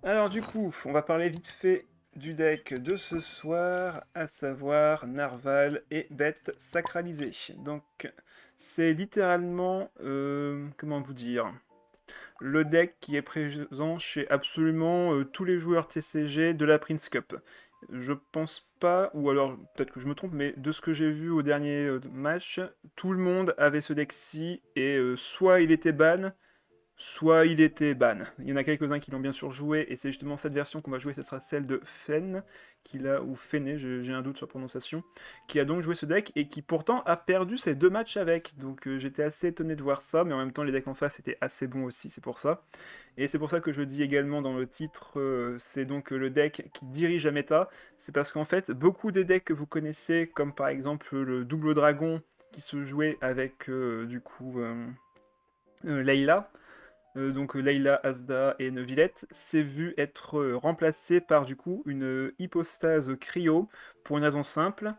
Alors du coup, on va parler vite fait du deck de ce soir, à savoir Narval et Bête Sacralisée. Donc c'est littéralement, comment vous dire, le deck qui est présent chez absolument tous les joueurs TCG de la Prince Cup. Je pense pas, ou alors peut-être que je me trompe, mais de ce que j'ai vu au dernier match, tout le monde avait ce deck-ci, et soit il était ban, soit il était ban. Il y en a quelques-uns qui l'ont bien sûr joué, et c'est justement cette version qu'on va jouer, ce sera celle de Fen, ou Fene, j'ai un doute sur la prononciation, qui a donc joué ce deck, et qui pourtant a perdu ses deux matchs avec. Donc j'étais assez étonné de voir ça, mais en même temps les decks en face étaient assez bons aussi, c'est pour ça. Et c'est pour ça que je dis également dans le titre, c'est donc le deck qui dirige la méta, c'est parce qu'en fait, beaucoup des decks que vous connaissez, comme par exemple le double dragon, qui se jouait avec Layla, donc Layla, Asda et Neuvillette, s'est vu être remplacé par du coup une hypostase cryo pour une raison simple.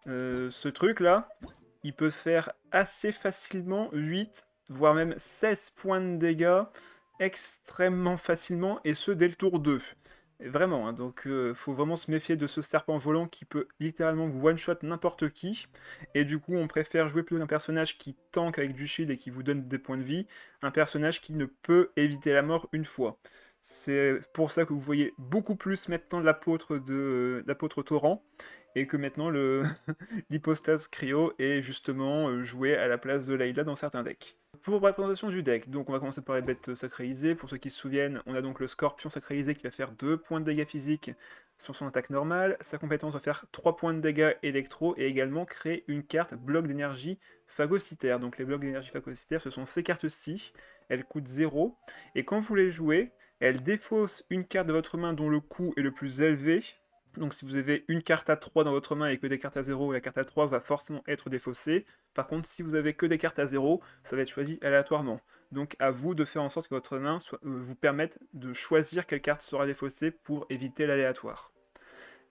Ce truc là, il peut faire assez facilement 8, voire même 16 points de dégâts extrêmement facilement, et ce dès le tour 2. Et vraiment, hein, donc faut vraiment se méfier de ce serpent volant qui peut littéralement vous one-shot n'importe qui. Et du coup, on préfère jouer plutôt un personnage qui tank avec du shield et qui vous donne des points de vie, un personnage qui ne peut éviter la mort une fois. C'est pour ça que vous voyez beaucoup plus maintenant l'apôtre Torrent, et que maintenant l'hypostase cryo est justement joué à la place de Layla dans certains decks. Pour la présentation du deck, donc on va commencer par les bêtes sacralisées. Pour ceux qui se souviennent, on a donc le Scorpion sacralisé qui va faire 2 points de dégâts physiques sur son attaque normale. Sa compétence va faire 3 points de dégâts électro et également créer une carte bloc d'énergie phagocytaire. Donc les blocs d'énergie phagocytaire, ce sont ces cartes-ci. Elles coûtent 0. Et quand vous les jouez, elles défaussent une carte de votre main dont le coût est le plus élevé. Donc si vous avez une carte à 3 dans votre main et que des cartes à 0, la carte à 3 va forcément être défaussée. Par contre, si vous avez que des cartes à 0, ça va être choisi aléatoirement. Donc à vous de faire en sorte que votre main vous permette de choisir quelle carte sera défaussée pour éviter l'aléatoire.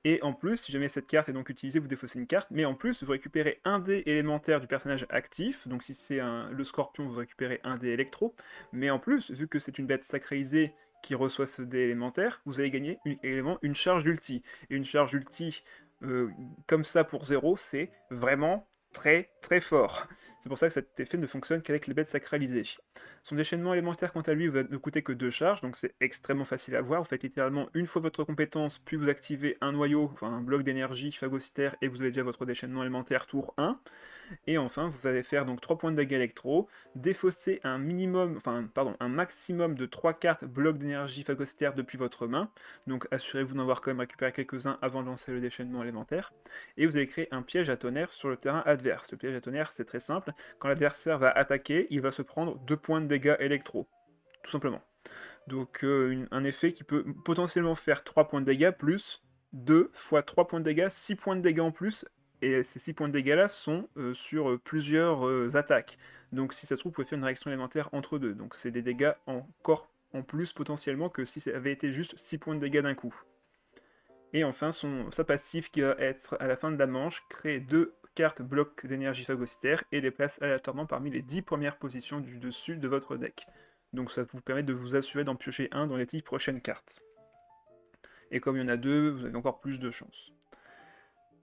Et en plus, si jamais cette carte est donc utilisée, vous défaussez une carte, mais en plus, vous récupérez un dé élémentaire du personnage actif, donc si c'est le scorpion, vous récupérez un dé électro, mais en plus, vu que c'est une bête sacralisée qui reçoit ce dé élémentaire, vous allez gagner également une charge d'ulti. Et une charge d'ulti comme ça pour 0, c'est vraiment très très fort. C'est pour ça que cet effet ne fonctionne qu'avec les bêtes sacralisées. Son déchaînement élémentaire, quant à lui, va ne coûter que 2 charges, donc c'est extrêmement facile à voir. Vous faites littéralement une fois votre compétence, puis vous activez un noyau, enfin un bloc d'énergie phagocytaire, et vous avez déjà votre déchaînement élémentaire tour 1. Et enfin, vous allez faire donc 3 points de dégâts électro, défausser un maximum de 3 cartes blocs d'énergie phagocytaire depuis votre main, donc assurez-vous d'en avoir quand même récupéré quelques-uns avant de lancer le déchaînement élémentaire, et vous allez créer un piège à tonnerre sur le terrain adverse. Le piège à tonnerre, c'est très simple, quand l'adversaire va attaquer, il va se prendre 2 points de dégâts électro, tout simplement. Donc un effet qui peut potentiellement faire 3 points de dégâts plus 2 fois 3 points de dégâts, 6 points de dégâts en plus, et ces 6 points de dégâts là sont sur plusieurs attaques. Donc si ça se trouve, vous pouvez faire une réaction élémentaire entre deux. Donc c'est des dégâts encore en plus potentiellement que si ça avait été juste 6 points de dégâts d'un coup. Et enfin, sa passive qui va être à la fin de la manche, créer 2 cartes blocs d'énergie phagocytaire et les place aléatoirement parmi les 10 premières positions du dessus de votre deck. Donc ça vous permet de vous assurer d'en piocher un dans les 10 prochaines cartes. Et comme il y en a 2, vous avez encore plus de chances.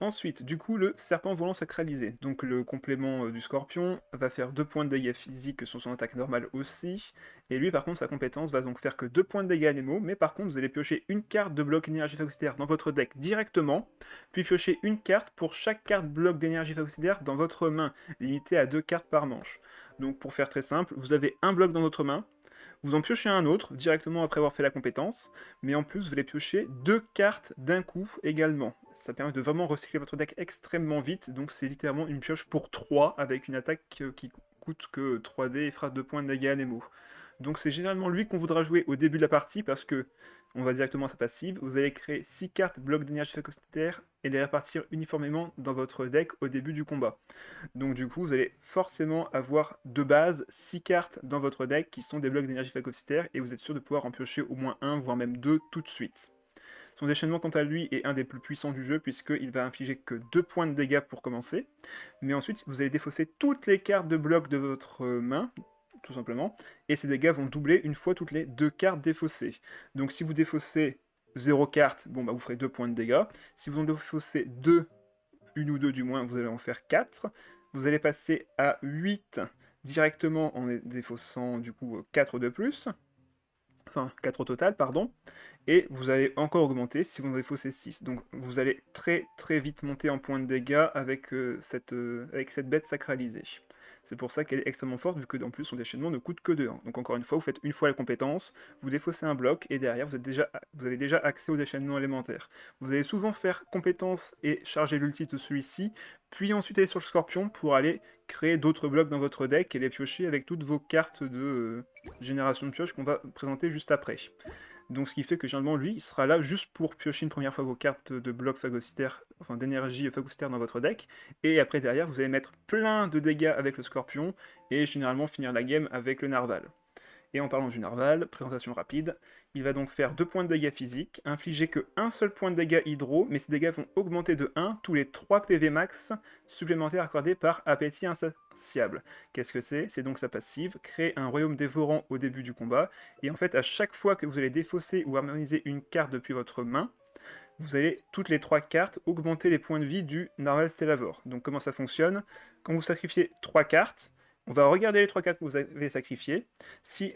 Ensuite, du coup, le serpent volant sacralisé. Donc le complément du scorpion va faire 2 points de dégâts physiques sur son attaque normale aussi. Et lui, par contre, sa compétence va donc faire que 2 points de dégâts animaux. Mais par contre, vous allez piocher une carte de bloc énergie phagocytaire dans votre deck directement. Puis piocher une carte pour chaque carte bloc d'énergie phagocytaire dans votre main, limité à 2 cartes par manche. Donc pour faire très simple, vous avez un bloc dans votre main. Vous en piochez un autre directement après avoir fait la compétence, mais en plus vous allez piocher 2 cartes d'un coup également. Ça permet de vraiment recycler votre deck extrêmement vite, donc c'est littéralement une pioche pour 3 avec une attaque qui coûte que 3D et fera 2 points de dégâts à Nemo. Donc c'est généralement lui qu'on voudra jouer au début de la partie parce que on va directement à sa passive. Vous allez créer 6 cartes blocs d'énergie phagocytaire et les répartir uniformément dans votre deck au début du combat. Donc du coup, vous allez forcément avoir de base 6 cartes dans votre deck qui sont des blocs d'énergie phagocytaire et vous êtes sûr de pouvoir en piocher au moins un, voire même deux tout de suite. Son déchaînement quant à lui est un des plus puissants du jeu puisqu'il va infliger que 2 points de dégâts pour commencer, mais ensuite vous allez défausser toutes les cartes de bloc de votre main, tout simplement, et ces dégâts vont doubler une fois toutes les 2 cartes défaussées. Donc si vous défaussez 0 carte, bon bah vous ferez 2 points de dégâts. Si vous en défaussez 2, une ou deux du moins, vous allez en faire 4. Vous allez passer à 8 directement en défaussant du coup 4 de plus. Enfin 4 au total, pardon. Et vous allez encore augmenter si vous en défaussez 6. Donc vous allez très très vite monter en points de dégâts avec cette bête sacralisée. C'est pour ça qu'elle est extrêmement forte, vu que en plus son déchaînement ne coûte que 2. Donc encore une fois, vous faites une fois la compétence, vous défaussez un bloc, et derrière vous avez déjà accès au déchaînement élémentaire. Vous allez souvent faire compétence et charger l'ulti de celui-ci, puis ensuite aller sur le scorpion pour aller créer d'autres blocs dans votre deck et les piocher avec toutes vos cartes de génération de pioche qu'on va présenter juste après. Donc ce qui fait que généralement lui, il sera là juste pour piocher une première fois vos cartes de blocs phagocytaires, enfin d'énergie phagocytaire dans votre deck, et après derrière vous allez mettre plein de dégâts avec le scorpion, et généralement finir la game avec le narval. Et en parlant du narval, présentation rapide, il va donc faire 2 points de dégâts physiques, infliger que 1 seul point de dégâts hydro, mais ces dégâts vont augmenter de 1 tous les 3 PV max supplémentaires accordés par appétit insatiable. Qu'est-ce que c'est? C'est donc sa passive, créer un royaume dévorant au début du combat, et en fait à chaque fois que vous allez défausser ou harmoniser une carte depuis votre main, vous allez, toutes les 3 cartes, augmenter les points de vie du Narval Stellavor. Donc comment ça fonctionne? Quand vous sacrifiez 3 cartes, on va regarder les 3 cartes que vous avez sacrifiées. Si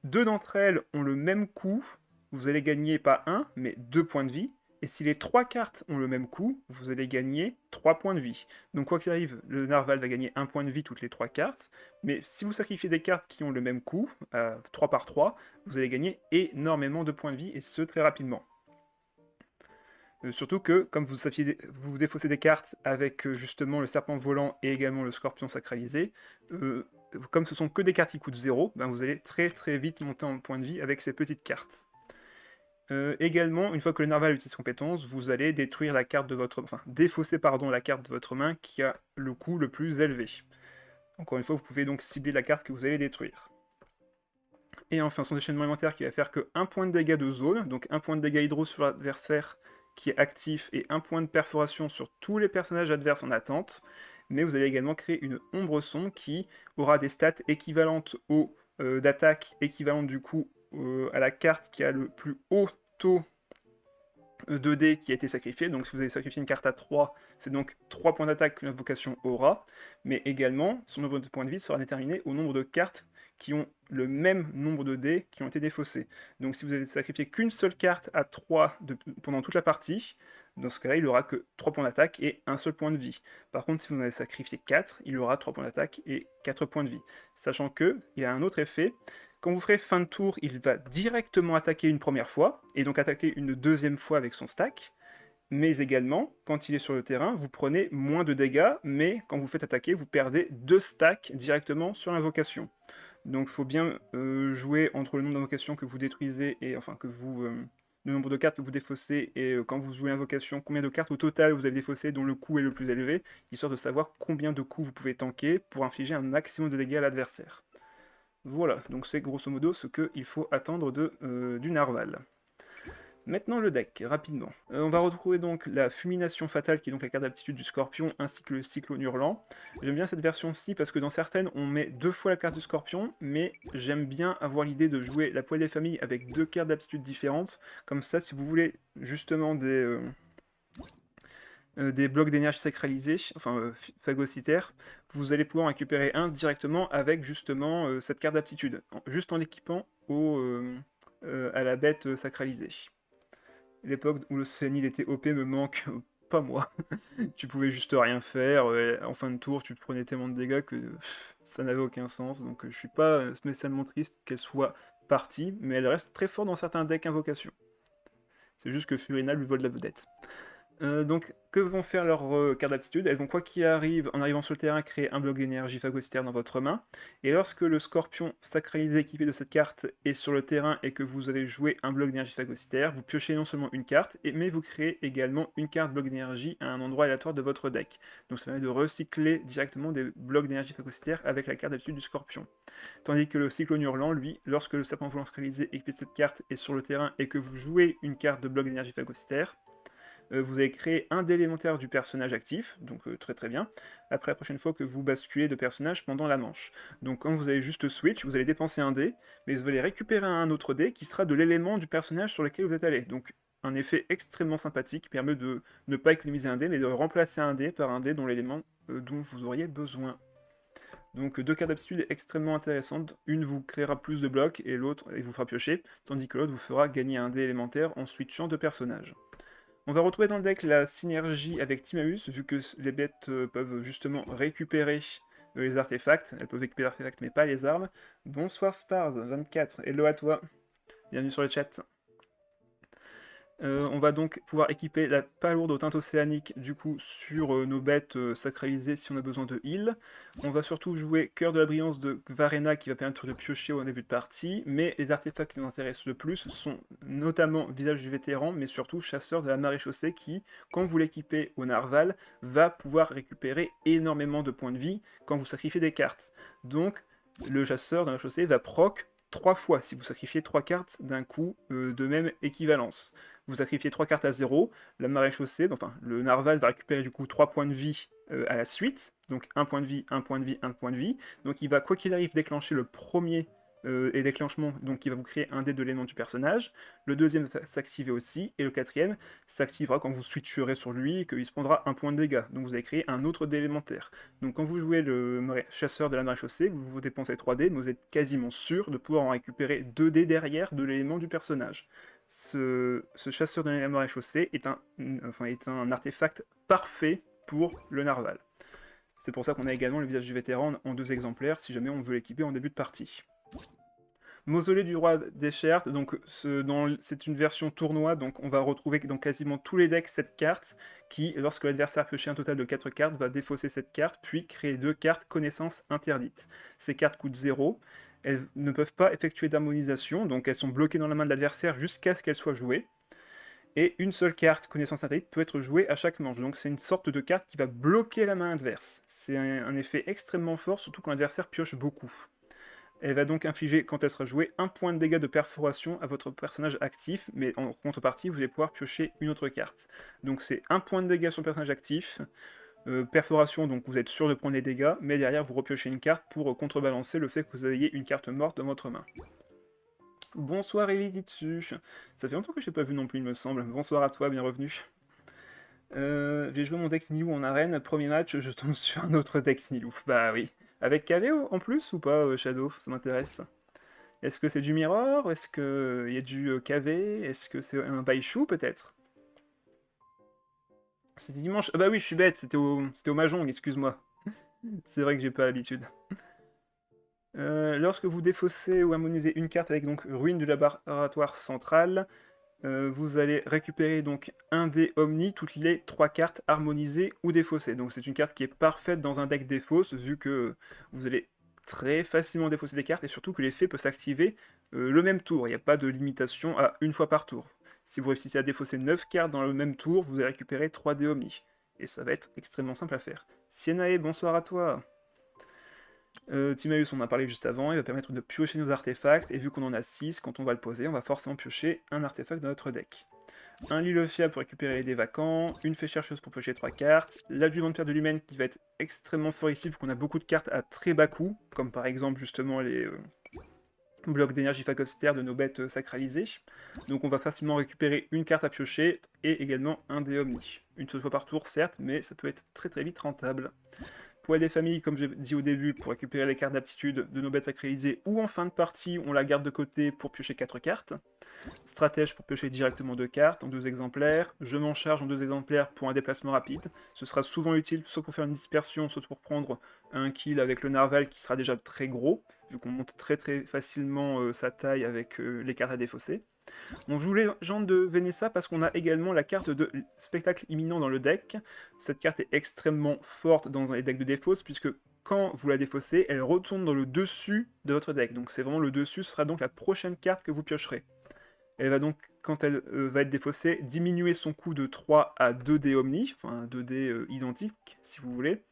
2 d'entre elles ont le même coût, vous allez gagner pas 1, mais 2 points de vie. Et si les 3 cartes ont le même coût, vous allez gagner 3 points de vie. Donc quoi qu'il arrive, le Narval va gagner 1 point de vie toutes les 3 cartes. Mais si vous sacrifiez des cartes qui ont le même coût, 3 par 3, vous allez gagner énormément de points de vie, et ce très rapidement. Surtout que, comme vous défaussez des cartes avec justement le serpent volant et également le scorpion sacralisé, comme ce sont que des cartes qui coûtent 0, ben vous allez très très vite monter en points de vie avec ces petites cartes. Également, une fois que le narval utilise compétence, vous allez détruire la carte de votre... Enfin, défausser pardon, la carte de votre main qui a le coût le plus élevé. Encore une fois, vous pouvez donc cibler la carte que vous allez détruire. Et enfin, son déchaînement élémentaire qui va faire que 1 point de dégâts de zone, donc 1 point de dégâts hydro sur l'adversaire qui est actif, et 1 point de perforation sur tous les personnages adverses en attente, mais vous allez également créer une ombre son qui aura des stats équivalentes aux d'attaque, équivalentes du coup à la carte qui a le plus haut taux 2D qui a été sacrifié. Donc si vous avez sacrifié une carte à 3, c'est donc 3 points d'attaque que l'invocation aura, mais également son nombre de points de vie sera déterminé au nombre de cartes qui ont le même nombre de dés qui ont été défaussés. Donc si vous avez sacrifié qu'une seule carte à 3 pendant toute la partie, dans ce cas-là, il aura que 3 points d'attaque et un seul point de vie. Par contre, si vous en avez sacrifié 4, il aura 3 points d'attaque et 4 points de vie. Sachant qu'il y a un autre effet, quand vous ferez fin de tour, il va directement attaquer une première fois, et donc attaquer une deuxième fois avec son stack, mais également, quand il est sur le terrain, vous prenez moins de dégâts, mais quand vous faites attaquer, vous perdez 2 stacks directement sur l'invocation. Donc il faut bien jouer entre le nombre d'invocations que vous détruisez, et enfin que vous... le nombre de cartes que vous défaussez, et quand vous jouez invocation, combien de cartes au total vous avez défaussé dont le coût est le plus élevé, histoire de savoir combien de coups vous pouvez tanker pour infliger un maximum de dégâts à l'adversaire. Voilà, donc c'est grosso modo ce qu'il faut attendre du narval. Maintenant le deck, rapidement. On va retrouver donc la Fulmination Fatale, qui est donc la carte d'aptitude du Scorpion, ainsi que le Cyclone Hurlant. J'aime bien cette version-ci parce que dans certaines, on met 2 fois la carte du Scorpion, mais j'aime bien avoir l'idée de jouer la Poêle des Familles avec 2 cartes d'aptitude différentes. Comme ça, si vous voulez justement des blocs d'énergie sacralisés, enfin phagocytaires, vous allez pouvoir en récupérer un directement avec justement cette carte d'aptitude, juste en l'équipant à la bête sacralisée. L'époque où le Sphényl était OP me manque, pas moi. Tu pouvais juste rien faire, en fin de tour tu te prenais tellement de dégâts que ça n'avait aucun sens, donc je suis pas spécialement triste qu'elle soit partie, mais elle reste très forte dans certains decks invocation. C'est juste que Furina lui vole la vedette. Donc, que vont faire leurs cartes d'aptitude? Elles vont, quoi qu'il arrive, en arrivant sur le terrain, créer un bloc d'énergie phagocytaire dans votre main. Et lorsque le scorpion sacralisé équipé de cette carte est sur le terrain et que vous avez joué un bloc d'énergie phagocytaire, vous piochez non seulement une carte, mais vous créez également une carte bloc d'énergie à un endroit aléatoire de votre deck. Donc ça permet de recycler directement des blocs d'énergie phagocytaire avec la carte d'aptitude du scorpion. Tandis que le cyclone hurlant, lui, lorsque le serpent volant sacralisé équipé de cette carte est sur le terrain et que vous jouez une carte de bloc d'énergie phagocytaire, vous allez créer un dé élémentaire du personnage actif, donc très très bien, après la prochaine fois que vous basculez de personnage pendant la manche. Donc quand vous allez juste switch, vous allez dépenser un dé, mais vous allez récupérer un autre dé qui sera de l'élément du personnage sur lequel vous êtes allé. Donc un effet extrêmement sympathique qui permet de ne pas économiser un dé, mais de remplacer un dé par un dé dont l'élément dont vous auriez besoin. Donc deux cartes d'aptitude extrêmement intéressantes, une vous créera plus de blocs et l'autre vous fera piocher, tandis que l'autre vous fera gagner un dé élémentaire en switchant de personnage. On va retrouver dans le deck la synergie avec Timaeus, vu que les bêtes peuvent justement récupérer les artefacts, elles peuvent récupérer les artefacts mais pas les armes. Bonsoir Spars24, hello à toi, bienvenue sur le chat. On va donc pouvoir équiper la palourde aux teintes océaniques du coup sur nos bêtes sacralisées si on a besoin de heal. On va surtout jouer Cœur de la Brillance de Varena qui va permettre de piocher au début de partie, mais les artefacts qui nous intéressent le plus sont notamment Visage du Vétéran, mais surtout Chasseur de la Maréchaussée qui, quand vous l'équipez au Narval, va pouvoir récupérer énormément de points de vie quand vous sacrifiez des cartes. Donc le Chasseur de la Maréchaussée va proc 3 fois si vous sacrifiez 3 cartes d'un coup de même équivalence. Vous sacrifiez 3 cartes à 0, la maréchaussée, enfin le narval va récupérer du coup 3 points de vie à la suite, donc 1 point de vie, 1 point de vie, 1 point de vie, donc il va quoi qu'il arrive déclencher le premier et déclenchement, donc il va vous créer un dé de l'élément du personnage, le deuxième va s'activer aussi, et le quatrième s'activera quand vous switcherez sur lui, et qu'il se prendra un point de dégâts, donc vous allez créer un autre dé élémentaire. Donc quand vous jouez le chasseur de la maréchaussée, vous dépensez 3 dés, mais vous êtes quasiment sûr de pouvoir en récupérer 2 dés derrière de l'élément du personnage. Ce chasseur de la maréchaussée est un artefact parfait pour le narval. C'est pour ça qu'on a également le visage du vétéran en 2 exemplaires, si jamais on veut l'équiper en début de partie. Mausolée du roi d'Eshert, donc c'est une version tournoi, donc on va retrouver dans quasiment tous les decks cette carte qui, lorsque l'adversaire a pioché un total de 4 cartes, va défausser cette carte, puis créer 2 cartes connaissances interdites. Ces cartes coûtent 0, elles ne peuvent pas effectuer d'harmonisation, donc elles sont bloquées dans la main de l'adversaire jusqu'à ce qu'elles soient jouées. Et une seule carte connaissance interdite peut être jouée à chaque manche, donc c'est une sorte de carte qui va bloquer la main adverse. C'est un effet extrêmement fort, surtout quand l'adversaire pioche beaucoup. Elle va donc infliger, quand elle sera jouée, 1 point de dégâts de perforation à votre personnage actif, mais en contrepartie, vous allez pouvoir piocher une autre carte. Donc c'est 1 point de dégâts sur le personnage actif, perforation, donc vous êtes sûr de prendre les dégâts, mais derrière vous repiochez une carte pour contrebalancer le fait que vous ayez une carte morte dans votre main. Bonsoir Eliditsu, ça fait longtemps que je t'ai pas vu non plus il me semble, bonsoir à toi, bienvenue. J'ai joué mon deck Nilou en arène, premier match, je tombe sur un autre deck Nilou, bah oui. Avec KV en plus ou pas, Shadow? Ça m'intéresse. Est-ce que c'est du Mirror? Est-ce qu'il y a du KV? Est-ce que c'est un Baishu peut-être? C'était dimanche? Ah bah oui, je suis bête, c'était au Mahjong, excuse-moi. C'est vrai que j'ai pas l'habitude. Lorsque vous défaussez ou harmonisez une carte avec donc Ruine du laboratoire central, vous allez récupérer donc un dé Omni toutes les 3 cartes harmonisées ou défaussées. Donc c'est une carte qui est parfaite dans un deck défausse, vu que vous allez très facilement défausser des cartes, et surtout que l'effet peut s'activer le même tour. Il n'y a pas de limitation à une fois par tour. Si vous réussissez à défausser 9 cartes dans le même tour, vous allez récupérer 3 dés Omni. Et ça va être extrêmement simple à faire. Sienae, bonsoir à toi. Timaeus, on en a parlé juste avant, il va permettre de piocher nos artefacts, et vu qu'on en a 6, quand on va le poser, on va forcément piocher un artefact dans notre deck. Un Lilofia pour récupérer les dés vacants, une fée chercheuse pour piocher 3 cartes, l'adjuvant de pierre de l'humaine qui va être extrêmement fort ici, vu qu'on a beaucoup de cartes à très bas coût, comme par exemple justement les blocs d'énergie phagocytaire de nos bêtes sacralisées. Donc on va facilement récupérer une carte à piocher, et également un dé Omni. Une seule fois par tour certes, mais ça peut être très vite rentable. Poil des familles, comme j'ai dit au début, pour récupérer les cartes d'aptitude de nos bêtes sacralisées, ou en fin de partie, on la garde de côté pour piocher 4 cartes. Stratège pour piocher directement 2 cartes en 2 exemplaires. Je m'en charge en 2 exemplaires pour un déplacement rapide. Ce sera souvent utile, soit pour faire une dispersion, soit pour prendre un kill avec le narval qui sera déjà très gros, vu qu'on monte très facilement sa taille avec les cartes à défausser. On joue Légende de Vénessa parce qu'on a également la carte de spectacle imminent dans le deck. Cette carte est extrêmement forte dans les decks de défausse, puisque quand vous la défaussez, elle retourne dans le dessus de votre deck. Donc c'est vraiment le dessus, ce sera donc la prochaine carte que vous piocherez. Elle va donc, quand elle va être défaussée, diminuer son coût de 3 à 2 dés Omni, enfin 2 dés identiques si vous voulez.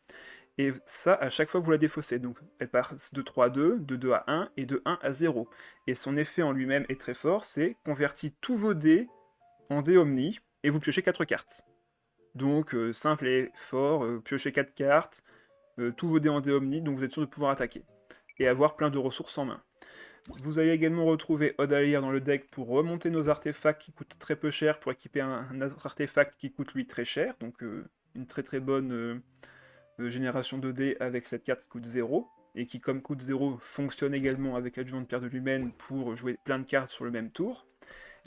Et ça, à chaque fois que vous la défaussez. Donc, elle passe de 3 à 2, de 2 à 1 et de 1 à 0. Et son effet en lui-même est très fort, c'est convertit tous vos dés en dés Omni, et vous piochez 4 cartes. Donc simple et fort, piochez 4 cartes, tous vos dés en dés omni, donc vous êtes sûr de pouvoir attaquer. Et avoir plein de ressources en main. Vous allez également retrouver Odalir dans le deck pour remonter nos artefacts qui coûtent très peu cher, pour équiper un autre artefact qui coûte lui très cher, donc une très bonne génération de dés avec cette carte qui coûte 0, et qui comme coûte 0 fonctionne également avec l'adjuvant de Pierre de Lumen pour jouer plein de cartes sur le même tour.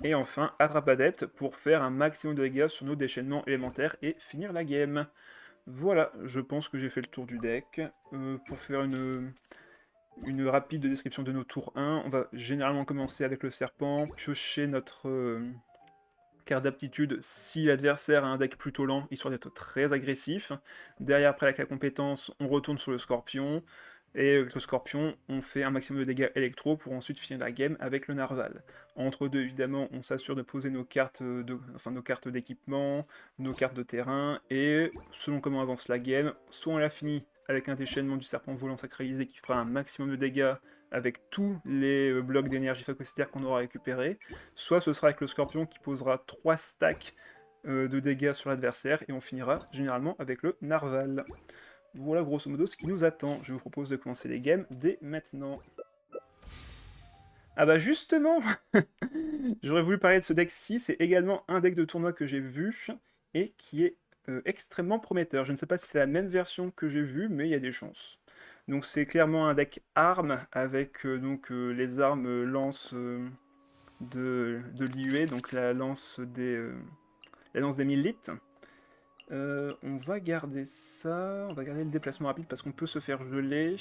Et enfin, Attrape Adepte pour faire un maximum de dégâts sur nos déchaînements élémentaires et finir la game. Voilà, je pense que j'ai fait le tour du deck. Pour faire une rapide description de nos tours 1, on va généralement commencer avec le serpent, piocher notre carte d'aptitude si l'adversaire a un deck plutôt lent, histoire d'être très agressif. Derrière, après avec la compétence, on retourne sur le scorpion, et avec le scorpion, on fait un maximum de dégâts électro pour ensuite finir la game avec le narval. Entre deux, évidemment, on s'assure de poser nos cartes nos cartes d'équipement, nos cartes de terrain, et selon comment avance la game, soit on la finit avec un déchaînement du serpent volant sacralisé qui fera un maximum de dégâts avec tous les blocs d'énergie phagocytaire qu'on aura récupérés, soit ce sera avec le scorpion qui posera 3 stacks de dégâts sur l'adversaire, et on finira généralement avec le narval. Voilà grosso modo ce qui nous attend. Je vous propose de commencer les games dès maintenant. Ah bah justement j'aurais voulu parler de ce deck-ci, c'est également un deck de tournoi que j'ai vu, et qui est extrêmement prometteur. Je ne sais pas si c'est la même version que j'ai vue, mais il y a des chances. Donc c'est clairement un deck armes, avec les armes lance de l'IUE, donc la lance des 1000 litres. On va garder ça, on va garder le déplacement rapide parce qu'on peut se faire geler.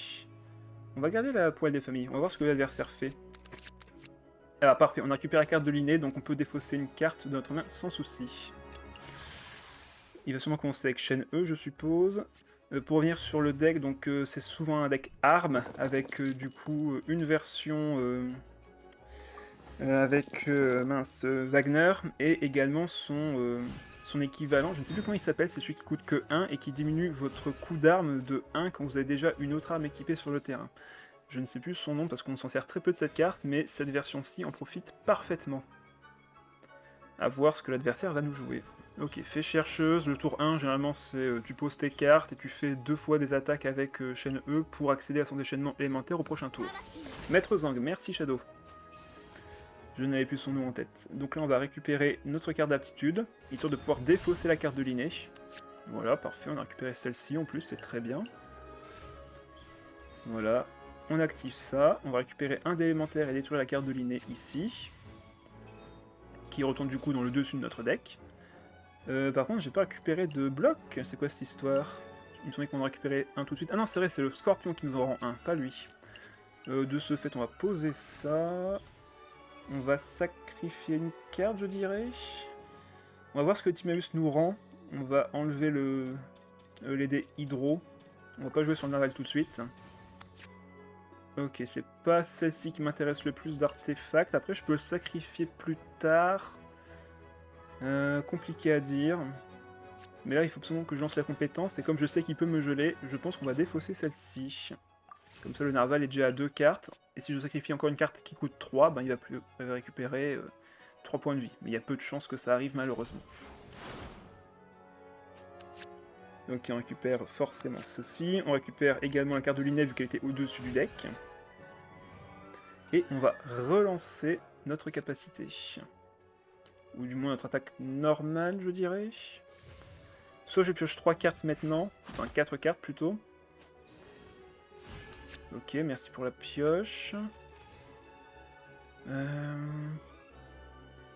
On va garder la poêle des familles, on va voir ce que l'adversaire fait. Ah parfait, on a récupéré la carte de l'inné, donc on peut défausser une carte de notre main sans souci. Il va sûrement commencer avec chaîne E, je suppose. Pour revenir sur le deck, donc c'est souvent un deck armes, avec du coup une version avec Wagner, et également son équivalent, je ne sais plus comment il s'appelle, c'est celui qui coûte que 1 et qui diminue votre coût d'arme de 1 quand vous avez déjà une autre arme équipée sur le terrain. Je ne sais plus son nom parce qu'on s'en sert très peu de cette carte, mais cette version-ci en profite parfaitement. À voir ce que l'adversaire va nous jouer. Ok, fée chercheuse, le tour 1, généralement c'est tu poses tes cartes et tu fais 2 fois des attaques avec chaîne E pour accéder à son déchaînement élémentaire au prochain tour. Maître Zang, merci Shadow. Je n'avais plus son nom en tête. Donc là on va récupérer notre carte d'aptitude, histoire de pouvoir défausser la carte de l'inné. Voilà, parfait, on a récupéré celle-ci en plus, c'est très bien. Voilà, on active ça, on va récupérer un d'élémentaire et détruire la carte de l'inné ici, qui retourne du coup dans le dessus de notre deck. Par contre, j'ai pas récupéré de bloc, c'est quoi cette histoire? Il me semblait qu'on en récupérait un tout de suite. Ah non, c'est vrai, c'est le scorpion qui nous en rend un, pas lui. De ce fait, on va poser ça. On va sacrifier une carte, je dirais. On va voir ce que le Timaeus nous rend. On va enlever les dés hydro. On va pas jouer sur le naval tout de suite. Ok, c'est pas celle-ci qui m'intéresse le plus d'artefacts. Après, je peux le sacrifier plus tard. Compliqué à dire. Mais là, il faut absolument que je lance la compétence. Et comme je sais qu'il peut me geler, je pense qu'on va défausser celle-ci. Comme ça, le narval est déjà à 2 cartes. Et si je sacrifie encore une carte qui coûte 3, ben, il va récupérer 3 points de vie. Mais il y a peu de chances que ça arrive, malheureusement. Donc on récupère forcément ceci. On récupère également la carte de l'inné vu qu'elle était au-dessus du deck. Et on va relancer notre capacité. Ou du moins notre attaque normale, je dirais. Soit je pioche 3 cartes maintenant, enfin 4 cartes plutôt. Ok, merci pour la pioche.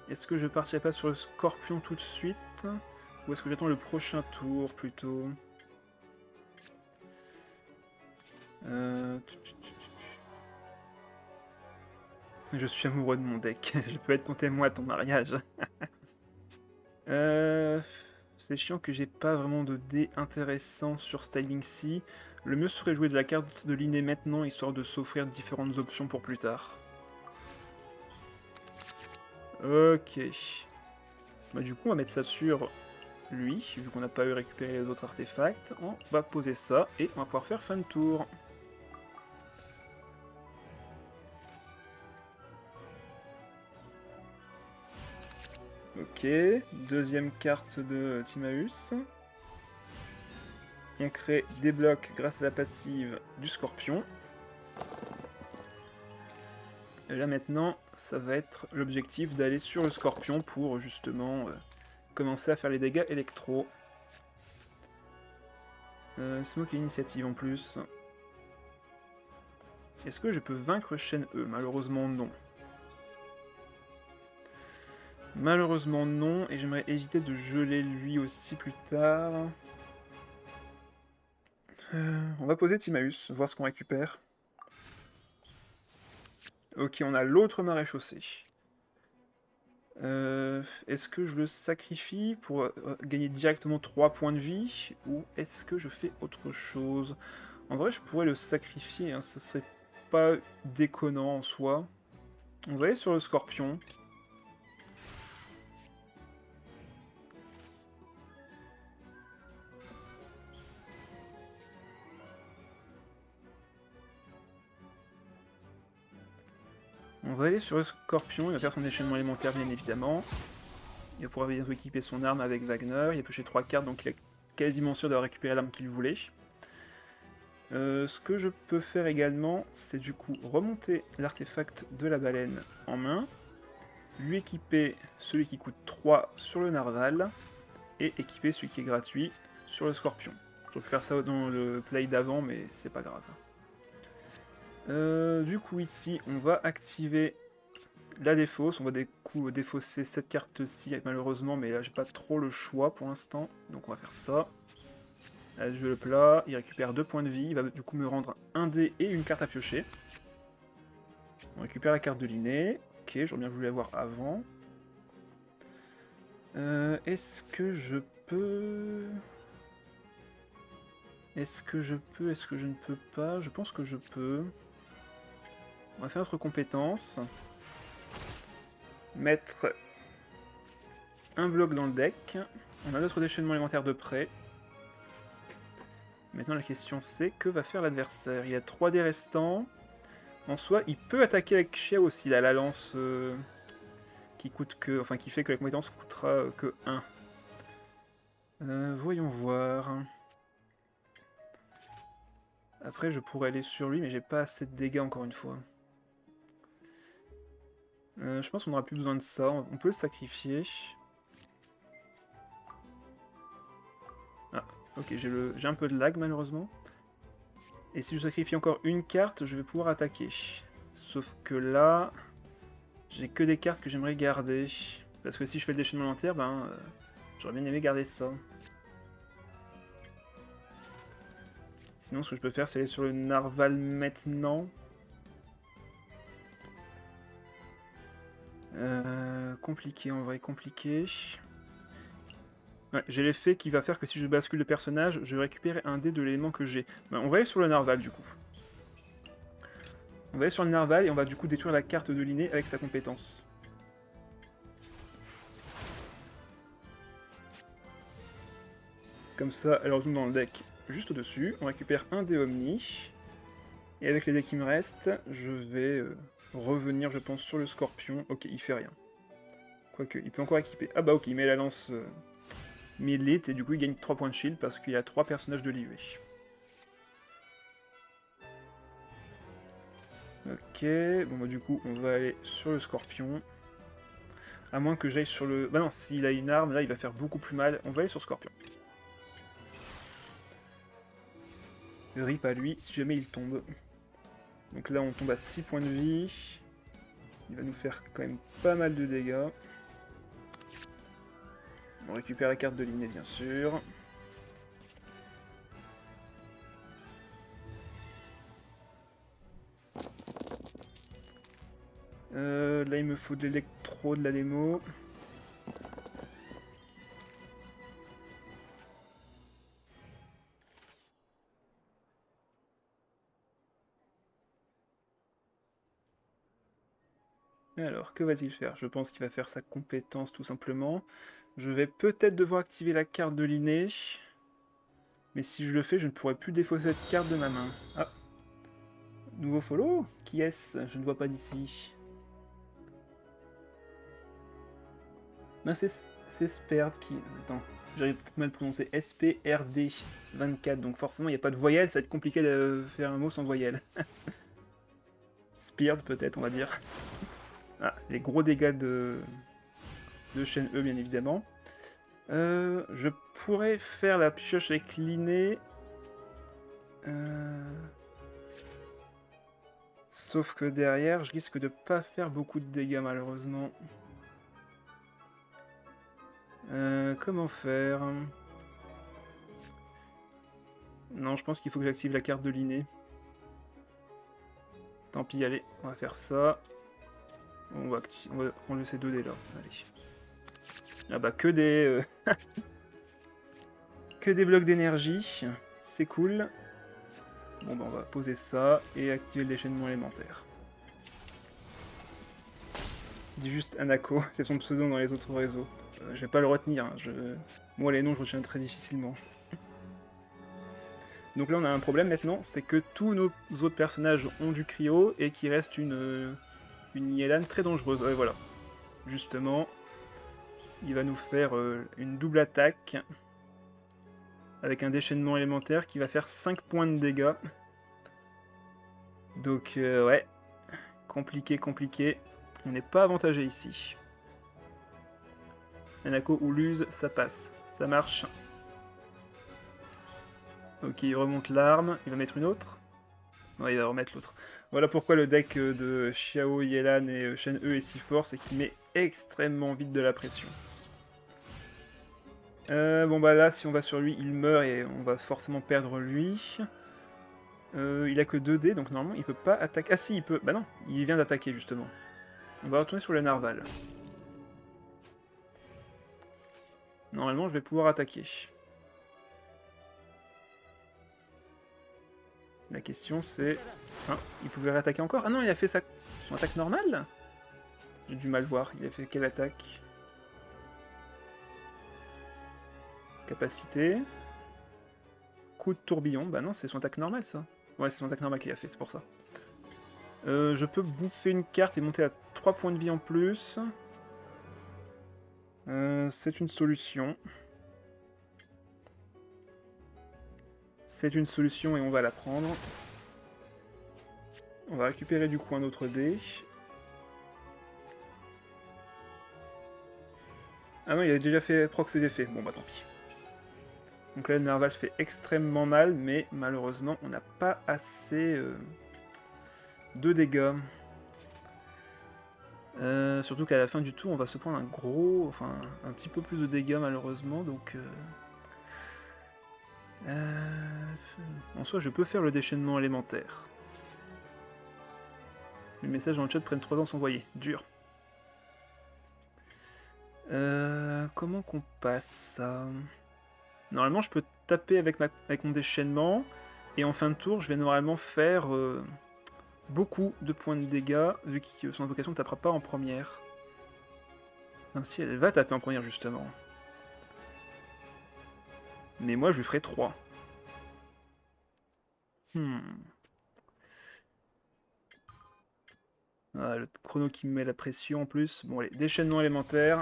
Est-ce que je partirai pas sur le scorpion tout de suite? Ou est-ce que j'attends le prochain tour plutôt? Je suis amoureux de mon deck. Je peux être ton témoin à ton mariage. C'est chiant que j'ai pas vraiment de dés intéressants sur Styling C. Le mieux serait jouer de la carte de l'inné maintenant, histoire de s'offrir différentes options pour plus tard. Ok. Bah, du coup, on va mettre ça sur lui, vu qu'on n'a pas eu récupéré les autres artefacts. On va poser ça, et on va pouvoir faire fin de tour. Ok, deuxième carte de Timaeus. On crée des blocs grâce à la passive du Scorpion. Et là maintenant, ça va être l'objectif d'aller sur le Scorpion pour justement commencer à faire les dégâts électro. C'est moi qui ai l'initiative en plus. Est-ce que je peux vaincre Shen E? Malheureusement non. Malheureusement non, et j'aimerais éviter de geler lui aussi plus tard. On va poser Timaeus, voir ce qu'on récupère. Ok, on a l'autre maréchaussée. Est-ce que je le sacrifie pour gagner directement 3 points de vie, ou est-ce que je fais autre chose? En vrai, je pourrais le sacrifier, hein, ça serait pas déconnant en soi. On va aller sur le Scorpion. On va aller sur le Scorpion, il va faire son déchaînement élémentaire bien évidemment. Il va pouvoir bientôt équiper son arme avec Wagner, il a pioché 3 cartes donc il est quasiment sûr d'avoir récupéré l'arme qu'il voulait. Ce que je peux faire également, c'est du coup remonter l'artefact de la baleine en main, lui équiper celui qui coûte 3 sur le narval, et équiper celui qui est gratuit sur le Scorpion. Je peux faire ça dans le play d'avant, mais c'est pas grave. Du coup ici, on va activer la défausse, on va du coup défausser cette carte-ci malheureusement, mais là j'ai pas trop le choix pour l'instant, donc on va faire ça. Là, je le plat, il récupère 2 points de vie, il va du coup me rendre un dé et une carte à piocher. On récupère la carte de l'inné, ok, j'aurais bien voulu l'avoir avant. Est-ce que je peux... Est-ce que je ne peux pas? Je pense que je peux. On va faire notre compétence. Mettre un bloc dans le deck. On a notre déchaînement élémentaire de près. Maintenant la question c'est que va faire l'adversaire? Il a 3 dés restants. En soi, il peut attaquer avec Xiao aussi. Il a la lance qui coûte que. Enfin qui fait que la compétence coûtera que 1. Voyons voir. Après je pourrais aller sur lui, mais j'ai pas assez de dégâts encore une fois. Je pense qu'on n'aura plus besoin de ça. On peut le sacrifier. Ah, ok, j'ai un peu de lag malheureusement. Et si je sacrifie encore une carte, je vais pouvoir attaquer. Sauf que là, j'ai que des cartes que j'aimerais garder. Parce que si je fais le déchaînement élémentaire, ben, j'aurais bien aimé garder ça. Sinon, ce que je peux faire, c'est aller sur le narval maintenant. Compliqué en vrai, compliqué. Ouais, j'ai l'effet qui va faire que si je bascule de personnage, je vais récupérer un dé de l'élément que j'ai. Ben, on va aller sur le narval du coup. On va aller sur le narval et on va du coup détruire la carte de l'inné avec sa compétence. Comme ça, elle retourne dans le deck juste au-dessus. On récupère un dé Omni. Et avec les decks qui me restent, je vais revenir, je pense, sur le Scorpion. Ok, il fait rien. Quoique, il peut encore équiper. Ah bah ok, il met la lance melee et du coup il gagne 3 points de shield parce qu'il y a 3 personnages de l'IV. Ok, bon bah du coup on va aller sur le Scorpion. À moins que j'aille sur le... Bah non, s'il a une arme, là il va faire beaucoup plus mal. On va aller sur Scorpion. Rip à lui, si jamais il tombe. Donc là on tombe à 6 points de vie. Il va nous faire quand même pas mal de dégâts. On récupère la carte de l'inné bien sûr. Là il me faut de l'électro, de la démo. Alors, que va-t-il faire? Je pense qu'il va faire sa compétence tout simplement. Je vais peut-être devoir activer la carte de l'inné. Mais si je le fais, je ne pourrai plus défausser cette carte de ma main. Ah! Nouveau follow? Qui est-ce? Je ne vois pas d'ici. Ben c'est Sperd qui... Attends, j'arrive peut-être mal prononcer. SPRD24, donc forcément il n'y a pas de voyelle, ça va être compliqué de faire un mot sans voyelle. Sperd peut-être, on va dire. Ah, les gros dégâts de chaîne E, bien évidemment. Je pourrais faire la pioche avec l'inné. Sauf que derrière, je risque de pas faire beaucoup de dégâts, malheureusement. Comment faire? Non, je pense qu'il faut que j'active la carte de l'inné. Tant pis, allez, on va faire ça. On va enlever ces 2 dés là. Allez. Ah bah que des... que des blocs d'énergie. C'est cool. Bon bah on va poser ça et activer le déchaînement élémentaire. Je dis juste Anako, c'est son pseudo dans les autres réseaux. Je vais pas le retenir, hein. Moi les noms je retiens très difficilement. Donc là on a un problème maintenant, c'est que tous nos autres personnages ont du cryo et qu'il reste une Yelan très dangereuse. Ouais voilà. Justement, il va nous faire une double attaque avec un déchaînement élémentaire qui va faire 5 points de dégâts. Donc ouais, compliqué. On n'est pas avantagé ici. Anako ou Luz, ça passe. Ça marche. Ok, il remonte l'arme. Il va mettre une autre. Ouais, il va remettre l'autre. Voilà pourquoi le deck de Xiao, Yelan et Shen E est si fort, c'est qu'il met extrêmement vite de la pression. Bon bah là, si on va sur lui, il meurt et on va forcément perdre lui. Il a que 2 dés, donc normalement il peut pas attaquer. Ah si, il peut. Bah non, il vient d'attaquer justement. On va retourner sur le narval. Normalement, je vais pouvoir attaquer. La question c'est... Hein, il pouvait réattaquer encore? Ah non, il a fait son attaque normale? J'ai du mal voir. Il a fait quelle attaque? Capacité. Coup de tourbillon. Bah non, c'est son attaque normale ça. Ouais, c'est son attaque normale qu'il a fait, c'est pour ça. Je peux bouffer une carte et monter à 3 points de vie en plus. C'est une solution. C'est une solution et on va la prendre. On va récupérer du coup un autre dé. Ah non, il a déjà fait proc ses effets. Bon bah tant pis. Donc là, le narval fait extrêmement mal, mais malheureusement, on n'a pas assez de dégâts. Surtout qu'à la fin du tour, on va se prendre un petit peu plus de dégâts malheureusement, donc... en soi, je peux faire le déchaînement élémentaire. Les messages dans le chat prennent 3 ans à s'envoyer. Dur. Comment qu'on passe ça? Normalement, je peux taper avec mon déchaînement, et en fin de tour, je vais normalement faire beaucoup de points de dégâts, vu que son invocation ne tapera pas en première. Ainsi, elle va taper en première, justement. Mais moi, je lui ferai 3. Ah, le chrono qui me met la pression en plus. Bon, allez, déchaînement élémentaire.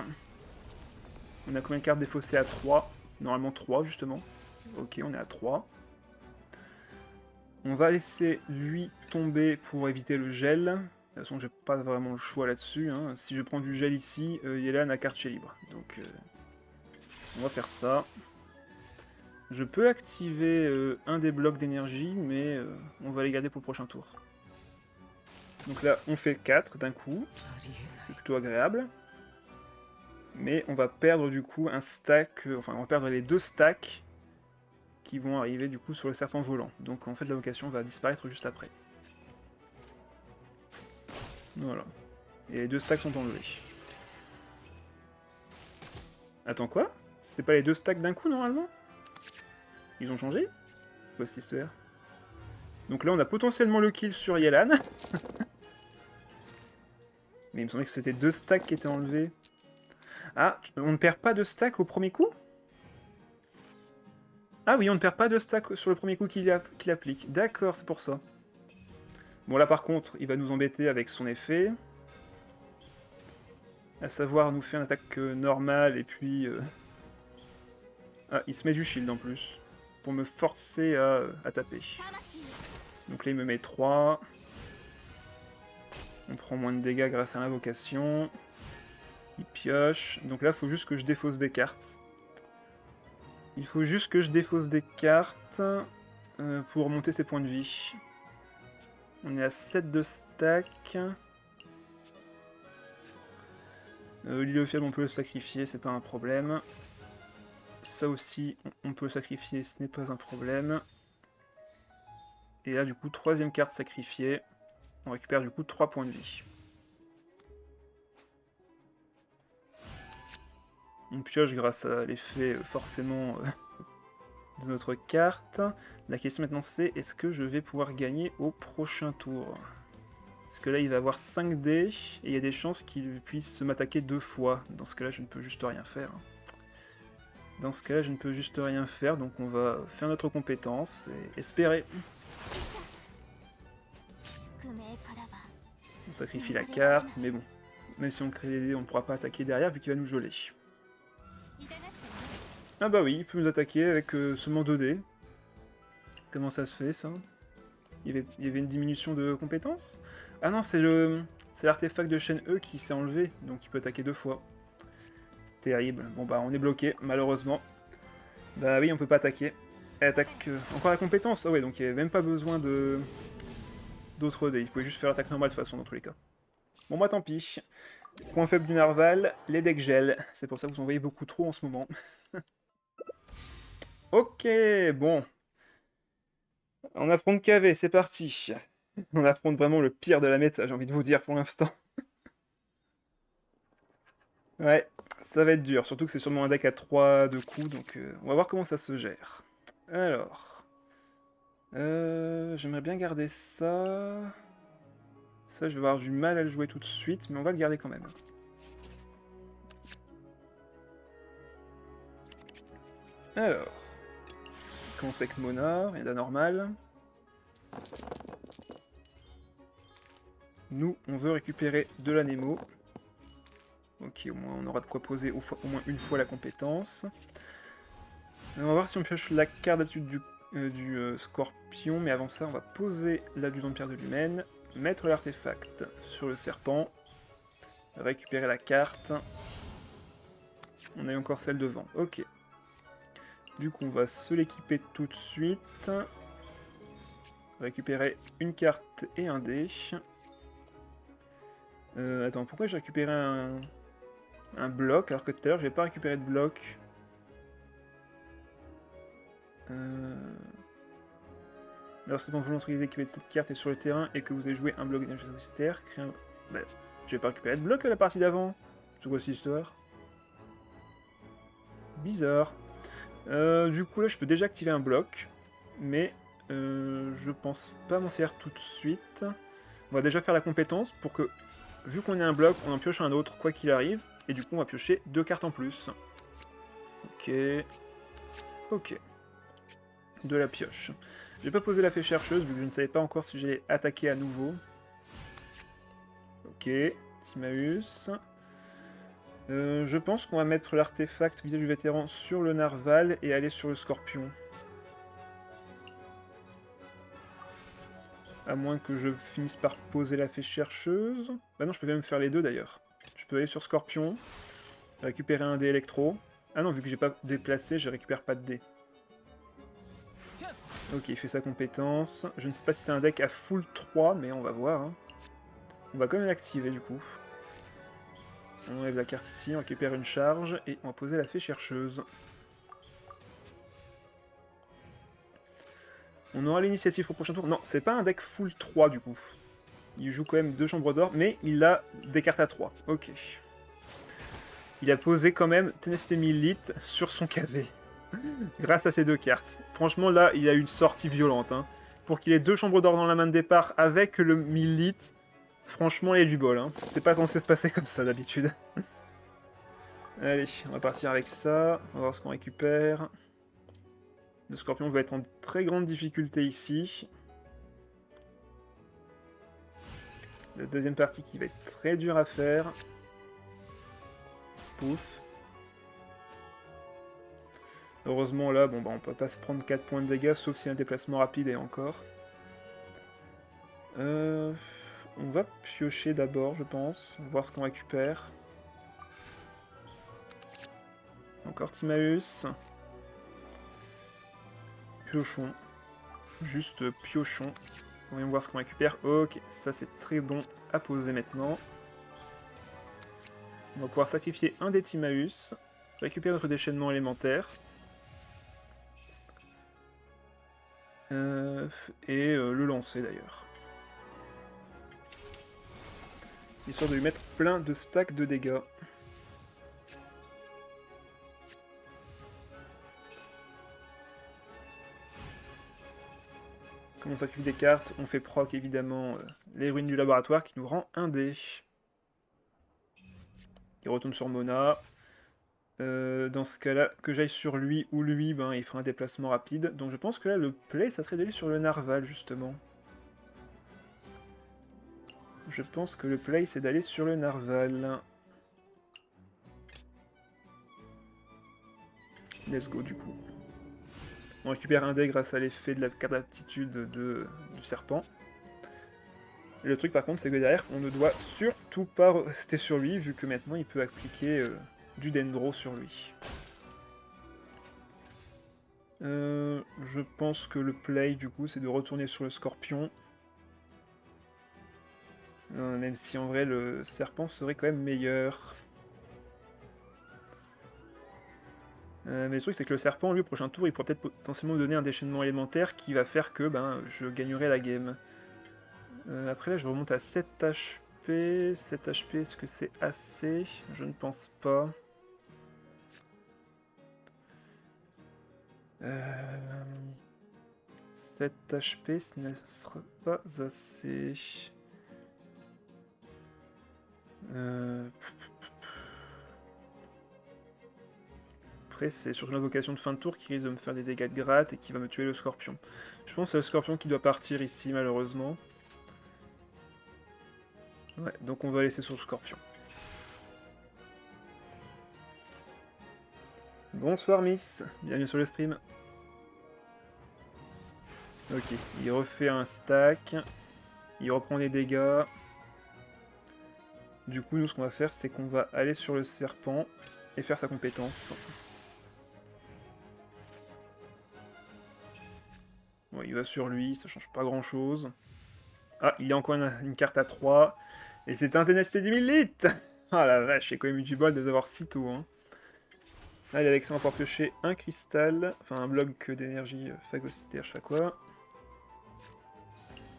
On a combien de cartes défaussées à 3? Normalement 3, justement. Ok, on est à 3. On va laisser lui tomber pour éviter le gel. De toute façon, j'ai pas vraiment le choix là-dessus. Hein. Si je prends du gel ici, Yelan a carte chez libre. Donc, on va faire ça. Je peux activer un des blocs d'énergie, mais on va les garder pour le prochain tour. Donc là, on fait 4 d'un coup. C'est plutôt agréable. Mais on va perdre du coup un stack, enfin on va perdre les 2 stacks qui vont arriver du coup sur le serpent volant. Donc en fait l'invocation va disparaître juste après. Voilà. Et les 2 stacks sont enlevés. Attends quoi? C'était pas les 2 stacks d'un coup normalement? Ils ont changé? Quoi cette histoire? Donc là on a potentiellement le kill sur Yelan. Mais il me semblait que c'était 2 stacks qui étaient enlevés. Ah, on ne perd pas de stack au premier coup? Ah oui, on ne perd pas de stack sur le premier coup qu'il applique. D'accord, c'est pour ça. Bon là par contre, il va nous embêter avec son effet. À savoir nous fait une attaque normale et puis... Ah, il se met du shield en plus. Pour me forcer à taper. Donc là il me met 3. On prend moins de dégâts grâce à l'invocation. Il pioche. Donc là il faut juste que je défausse des cartes. Il faut juste que je défausse des cartes pour monter ses points de vie. On est à 7 de stack. L'Iliofiel, on peut le sacrifier, c'est pas un problème. Ça aussi, on peut le sacrifier, ce n'est pas un problème. Et là, du coup, troisième carte sacrifiée. On récupère du coup 3 points de vie. On pioche grâce à l'effet forcément de notre carte. La question maintenant c'est, est-ce que je vais pouvoir gagner au prochain tour? Parce que là il va avoir 5 dés, et il y a des chances qu'il puisse m'attaquer 2 fois. Dans ce cas-là je ne peux juste rien faire. Dans ce cas-là je ne peux juste rien faire, donc on va faire notre compétence et espérer. On sacrifie la carte, mais bon. Même si on crée des dés, on ne pourra pas attaquer derrière vu qu'il va nous geler. Ah bah oui, il peut nous attaquer avec seulement 2 dés. Comment ça se fait ça? Il y avait une diminution de compétences? Ah non, c'est l'artefact de chaîne E qui s'est enlevé, donc il peut attaquer 2 fois. Terrible. Bon bah on est bloqué, malheureusement. Bah oui, on peut pas attaquer. Elle attaque encore la compétence. Ah ouais, donc il n'y avait même pas besoin d'autres dés. Il pouvait juste faire l'attaque normale de toute façon dans tous les cas. Bon bah tant pis. Point faible du narval, les decks gèlent. C'est pour ça que vous en voyez beaucoup trop en ce moment. Ok, bon. On affronte KV, c'est parti. On affronte vraiment le pire de la méta, j'ai envie de vous dire pour l'instant. Ouais, ça va être dur, surtout que c'est sûrement un deck à 3 de coups, donc on va voir comment ça se gère. Alors... j'aimerais bien garder ça... Ça, je vais avoir du mal à le jouer tout de suite, mais on va le garder quand même. Alors... On commence avec Mona, rien d'anormal. Nous, on veut récupérer de l'Anemo. Ok, au moins on aura de quoi poser au moins une fois la compétence. On va voir si on pioche la carte d'attitude du scorpion, mais avant ça, on va poser l'adjudant de pierre de l'humaine, mettre l'artefact sur le serpent, récupérer la carte. On a eu encore celle devant, ok. Du coup, on va se l'équiper tout de suite. Récupérer une carte et un dé. Attends, pourquoi j'ai récupéré un bloc alors que tout à l'heure, je n'ai pas récupéré de bloc? Alors c'est quand vous lancez équipé de cette carte et sur le terrain et que vous avez joué un bloc d'énergie sollicitaire, créez un... Bah, j'ai pas récupéré de bloc à la partie d'avant. C'est quoi cette histoire? Bizarre. Du coup là je peux déjà activer un bloc, mais je pense pas m'en servir tout de suite. On va déjà faire la compétence pour que, vu qu'on ait un bloc, on en pioche un autre quoi qu'il arrive, et du coup on va piocher 2 cartes en plus. Ok. Ok. De la pioche. J'ai pas posé la fée chercheuse vu que je ne savais pas encore si j'allais attaquer à nouveau. Ok, Timaeus. Je pense qu'on va mettre l'artefact visage du vétéran sur le narval et aller sur le scorpion. À moins que je finisse par poser la fée chercheuse. Bah non, je peux même faire les deux d'ailleurs. Je peux aller sur scorpion, récupérer un dé électro. Ah non, vu que j'ai pas déplacé, je récupère pas de dé. Ok, il fait sa compétence. Je ne sais pas si c'est un deck à full 3, mais on va voir. Hein. On va quand même l'activer du coup. On enlève la carte ici, on récupère une charge, et on va poser la fée chercheuse. On aura l'initiative au prochain tour. Non, c'est pas un deck full 3 du coup. Il joue quand même 2 chambres d'or, mais il a des cartes à 3. Ok. Il a posé quand même Ténacité Milite sur son KV. Grâce à ces 2 cartes. Franchement, là, il a une sortie violente. Hein. Pour qu'il ait 2 chambres d'or dans la main de départ avec le Milite, franchement, il y a du bol. Hein. C'est pas censé se passer comme ça d'habitude. Allez, on va partir avec ça. On va voir ce qu'on récupère. Le scorpion va être en très grande difficulté ici. La deuxième partie qui va être très dure à faire. pouf. Heureusement là, bon bah on peut pas se prendre 4 points de dégâts, sauf si un déplacement rapide et encore. On va piocher d'abord, je pense, voir ce qu'on récupère. Encore Timaeus. Piochons. Juste piochons. Voyons voir ce qu'on récupère. Ok, ça c'est très bon à poser maintenant. On va pouvoir sacrifier un des Timaeus. Récupérer notre déchaînement élémentaire. Le lancer d'ailleurs. Histoire de lui mettre plein de stacks de dégâts. Comme on s'occupe des cartes, on fait proc évidemment les ruines du laboratoire qui nous rend un dé. Il retourne sur Mona. Dans ce cas-là, que j'aille sur lui ou lui, ben, il fera un déplacement rapide. Donc je pense que là, le play, ça serait d'aller sur le narval, justement. Je pense que le play, c'est d'aller sur le narval. Let's go, du coup. On récupère un dé grâce à l'effet de la carte d'aptitude du serpent. Et le truc, par contre, c'est que derrière, on ne doit surtout pas rester sur lui, vu que maintenant, il peut appliquer du dendro sur lui. Je pense que le play, du coup, c'est de retourner sur le scorpion. Même si, en vrai, le serpent serait quand même meilleur. Mais le truc, c'est que le serpent, lui, au prochain tour, il pourrait peut-être potentiellement me donner un déchaînement élémentaire qui va faire que je gagnerai la game. Après, là, je remonte à 7 HP. 7 HP, est-ce que c'est assez? Je ne pense pas. 7 HP, ce ne sera pas assez. Après, c'est sur l'invocation de fin de tour qui risque de me faire des dégâts de gratte et qui va me tuer le scorpion. Je pense que c'est le scorpion qui doit partir ici, malheureusement. Ouais, donc on va laisser sur le scorpion. Bonsoir Miss, bienvenue sur le stream. Ok, il refait un stack. Il reprend les dégâts. Du coup, nous, ce qu'on va faire, c'est qu'on va aller sur le serpent et faire sa compétence. Ouais, il va sur lui, ça change pas grand-chose. Ah, il y a encore une carte à 3. Et c'est un ténacité du 1000 litres. Ah la vache, c'est quand même eu du bol de les avoir si tôt. Hein. Allez, avec ça, on va pouvoir piocher un cristal. Enfin, un bloc d'énergie phagocytaire, je sais pas quoi.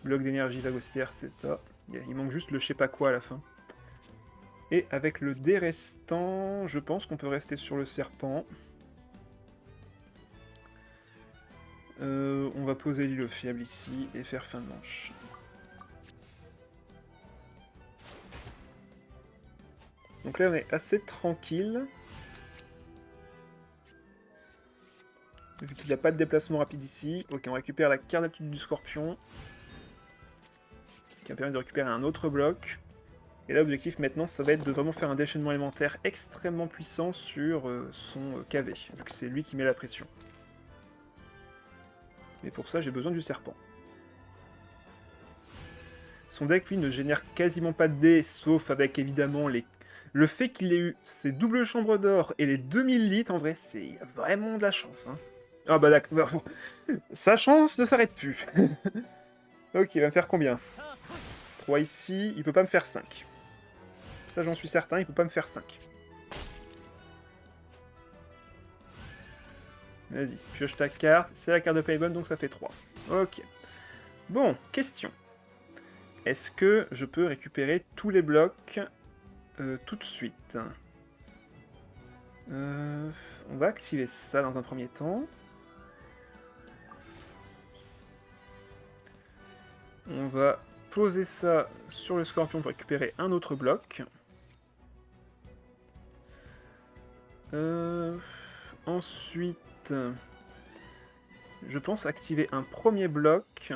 Bloc d'énergie phagocytaire, c'est ça. Il manque juste le je sais pas quoi à la fin. Et avec le dé restant, je pense qu'on peut rester sur le serpent. On va poser l'île fiable ici et faire fin de manche. Donc là on est assez tranquille. Vu qu'il n'y a pas de déplacement rapide ici. Ok, on récupère la carte d'aptitude du scorpion. Qui va permettre de récupérer un autre bloc. Et là l'objectif maintenant ça va être de vraiment faire un déchaînement élémentaire extrêmement puissant sur son KV. Vu que c'est lui qui met la pression. Mais pour ça j'ai besoin du serpent. Son deck, lui, ne génère quasiment pas de dés, sauf avec, évidemment, le fait qu'il ait eu ses doubles chambres d'or et les 2000 litres, en vrai, c'est vraiment de la chance. Hein. Ah bah d'accord, sa chance ne s'arrête plus. Ok, il va me faire combien? 3 ici, il peut pas me faire 5. Ça, j'en suis certain, il peut pas me faire 5. Vas-y, pioche ta carte, c'est la carte de Paybon, donc ça fait 3. Ok. Bon, question. Est-ce que je peux récupérer tous les blocs tout de suite? On va activer ça dans un premier temps. On va poser ça sur le scorpion pour récupérer un autre bloc. Ensuite, je pense activer un premier bloc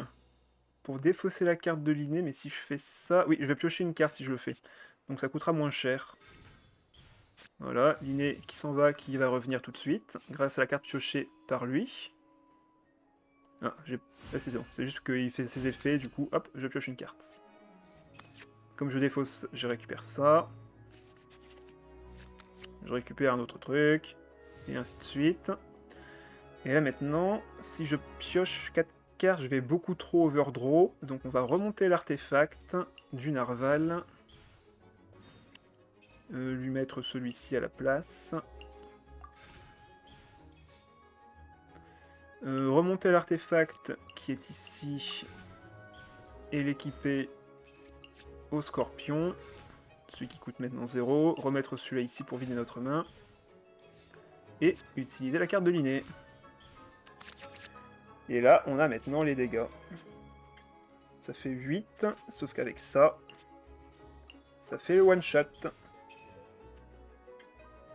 pour défausser la carte de l'inné, mais si je fais ça... Oui, je vais piocher une carte si je le fais. Donc ça coûtera moins cher. Voilà, Linné qui s'en va, qui va revenir tout de suite, grâce à la carte piochée par lui. Ah, c'est bon, c'est juste qu'il fait ses effets, du coup, hop, je pioche une carte. Comme je défausse, je récupère ça. Je récupère un autre truc, et ainsi de suite. Et là maintenant, si je pioche 4 cartes, je vais beaucoup trop overdraw, donc on va remonter l'artefact du narval. Lui mettre celui-ci à la place. Remonter l'artefact qui est ici et l'équiper au scorpion. Celui qui coûte maintenant 0. Remettre celui-là ici pour vider notre main. Et utiliser la carte de Linné. Et là, on a maintenant les dégâts. Ça fait 8, sauf qu'avec ça, ça fait le one shot.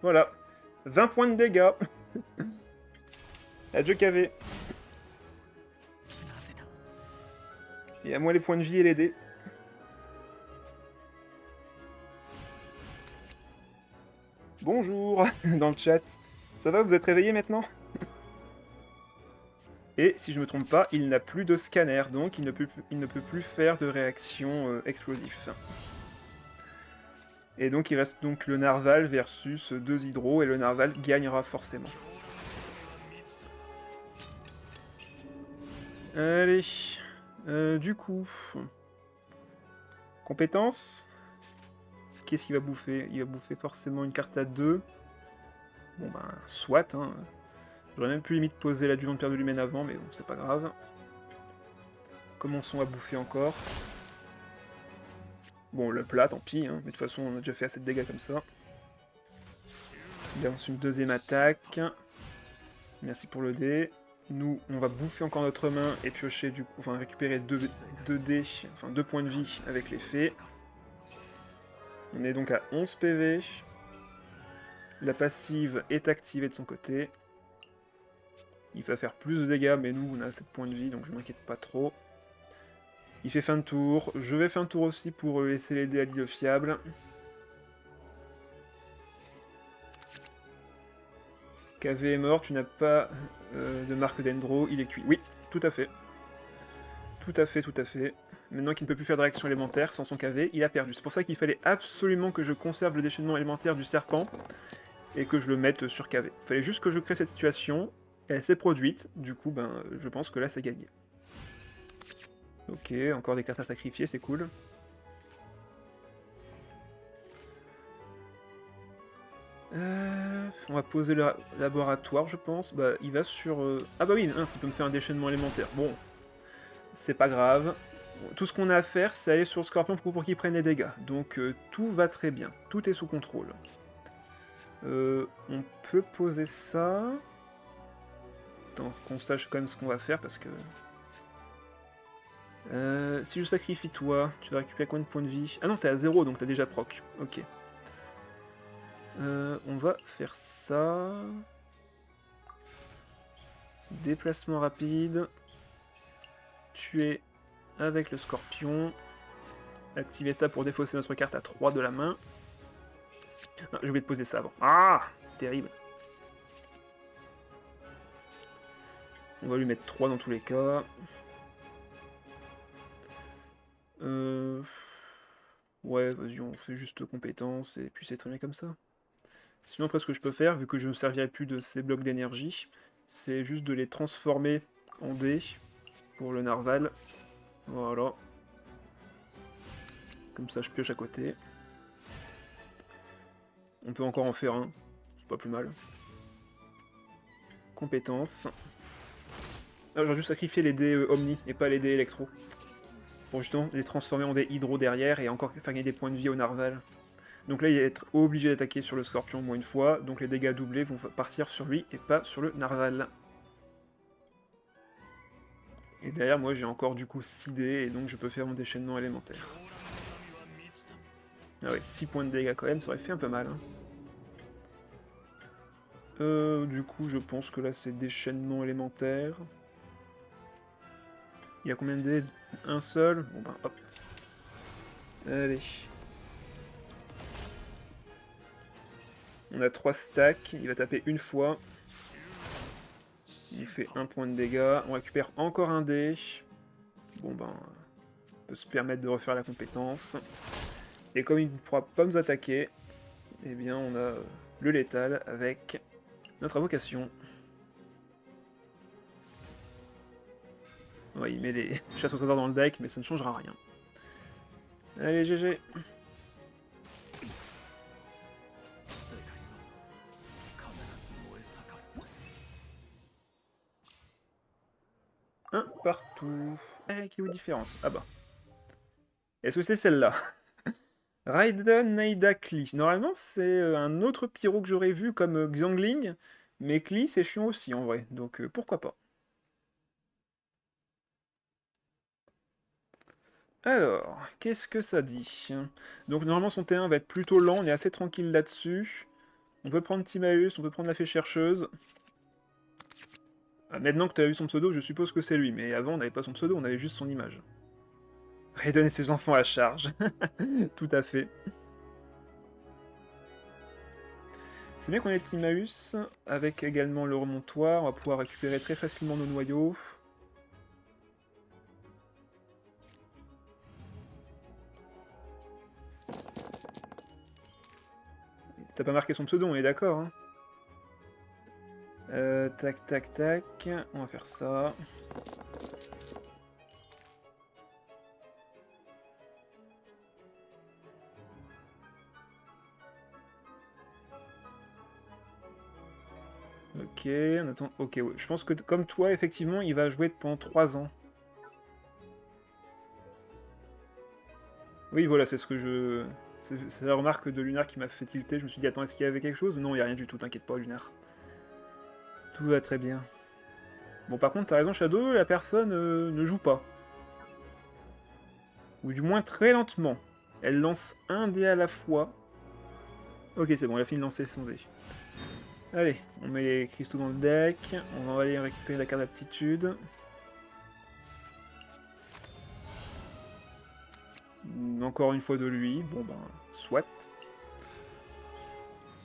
Voilà. 20 points de dégâts. Adieu KV. Et à moi les points de vie et les dés. Bonjour dans le chat. Ça va, vous êtes réveillés maintenant? Et si je me trompe pas, il n'a plus de scanner, donc il ne peut plus faire de réaction explosive. Et donc il reste donc le narval versus 2 hydros, et le narval gagnera forcément. Allez, du coup... Compétences. Qu'est-ce qu'il va bouffer? Il va bouffer forcément une carte à 2. Bon ben, soit, hein. J'aurais même pu limite poser l'adjuvant de Pierre de Lumène avant, mais bon, c'est pas grave. Commençons à bouffer encore. Bon, le plat, tant pis, hein. Mais de toute façon, on a déjà fait assez de dégâts comme ça. Il lance une deuxième attaque. Merci pour le dé. Nous, on va bouffer encore notre main et piocher du coup, enfin récupérer 2 dés, enfin 2 points de vie avec l'effet. On est donc à 11 PV. La passive est activée de son côté. Il va faire plus de dégâts, mais nous, on a 7 points de vie, donc je m'inquiète pas trop. Il fait fin de tour. Je vais fin de tour aussi pour laisser les dés à l'île fiable. KV est mort, tu n'as pas de marque d'Endro, il est cuit. Oui, tout à fait. Tout à fait, tout à fait. Maintenant qu'il ne peut plus faire de réaction élémentaire sans son KV, il a perdu. C'est pour ça qu'il fallait absolument que je conserve le déchaînement élémentaire du serpent et que je le mette sur KV. Il fallait juste que je crée cette situation, elle s'est produite, du coup, ben, je pense que là, c'est gagné. Ok, encore des cartes à sacrifier, c'est cool. On va poser le laboratoire, je pense. Bah, il va sur... Ah bah oui, ça peut me faire un déchaînement élémentaire. Bon, c'est pas grave. Tout ce qu'on a à faire, c'est aller sur le scorpion pour qu'il prenne les dégâts. Donc tout va très bien. Tout est sous contrôle. On peut poser ça... Attends, qu'on sache quand même ce qu'on va faire, parce que... si je sacrifie toi, tu vas récupérer combien de points de vie? Ah non, t'es à 0, donc t'as déjà proc. Ok. On va faire ça... Déplacement rapide. Tuer avec le scorpion. Activer ça pour défausser notre carte à 3 de la main. Ah, j'ai oublié de poser ça avant. Ah, terrible. On va lui mettre 3 dans tous les cas. Ouais, vas-y, on fait juste compétences, et puis c'est très bien comme ça. Sinon, après, ce que je peux faire, vu que je ne servirai plus de ces blocs d'énergie, c'est juste de les transformer en dés pour le narval. Voilà. Comme ça, je pioche à côté. On peut encore en faire un, c'est pas plus mal. Compétences. Ah, j'aurais dû sacrifier les dés Omni et pas les dés électro. Pour justement les transformer en dés hydro derrière et encore faire gagner des points de vie au narval. Donc là, il va être obligé d'attaquer sur le scorpion au moins une fois, donc les dégâts doublés vont partir sur lui et pas sur le narval. Et derrière, moi, j'ai encore du coup 6 dés, et donc je peux faire mon déchaînement élémentaire. Ah ouais, 6 points de dégâts quand même, ça aurait fait un peu mal. Hein. Du coup, je pense que là, c'est déchaînement élémentaire. Il y a combien de dés? Un seul? Bon ben, hop. Allez. On a 3 stacks, il va taper une fois. Il fait 1 point de dégâts. On récupère encore un dé. Bon ben, on peut se permettre de refaire la compétence. Et comme il ne pourra pas nous attaquer, eh bien on a le létal avec notre invocation. Ouais, il met les chasses au trésor dans le deck, mais ça ne changera rien. Allez, GG. Un partout. Avec les différentes. Ah bah. Est-ce que c'est celle-là? Raiden Naida Klee. Normalement, c'est un autre pyro que j'aurais vu comme Xiangling, mais Klee c'est chiant aussi en vrai, donc pourquoi pas. Alors, qu'est-ce que ça dit? Donc normalement son T1 va être plutôt lent, on est assez tranquille là-dessus. On peut prendre Timaeus, on peut prendre la fée chercheuse. Ah, maintenant que tu as eu son pseudo, je suppose que c'est lui, mais avant on n'avait pas son pseudo, on avait juste son image. Raiden et ses enfants à charge. Tout à fait. C'est bien qu'on ait Timaeus, avec également le remontoir, on va pouvoir récupérer très facilement nos noyaux. T'as pas marqué son pseudo, on est d'accord, hein. Tac, tac, tac. On va faire ça. Ok, on attend. Ok, ouais. Je pense que comme toi, effectivement, il va jouer pendant 3 ans. Oui, voilà, c'est ce que je. C'est la remarque de Lunar qui m'a fait tilter. Je me suis dit, attends, est-ce qu'il y avait quelque chose? Non, il n'y a rien du tout, t'inquiète pas, Lunar. Tout va très bien. Bon, par contre, t'as raison, Shadow, la personne ne joue pas. Ou du moins très lentement. Elle lance un dé à la fois. Ok, c'est bon, elle a fini de lancer son dé. Allez, on met les cristaux dans le deck. On va aller récupérer la carte d'aptitude. Encore une fois de lui. Bon ben, soit.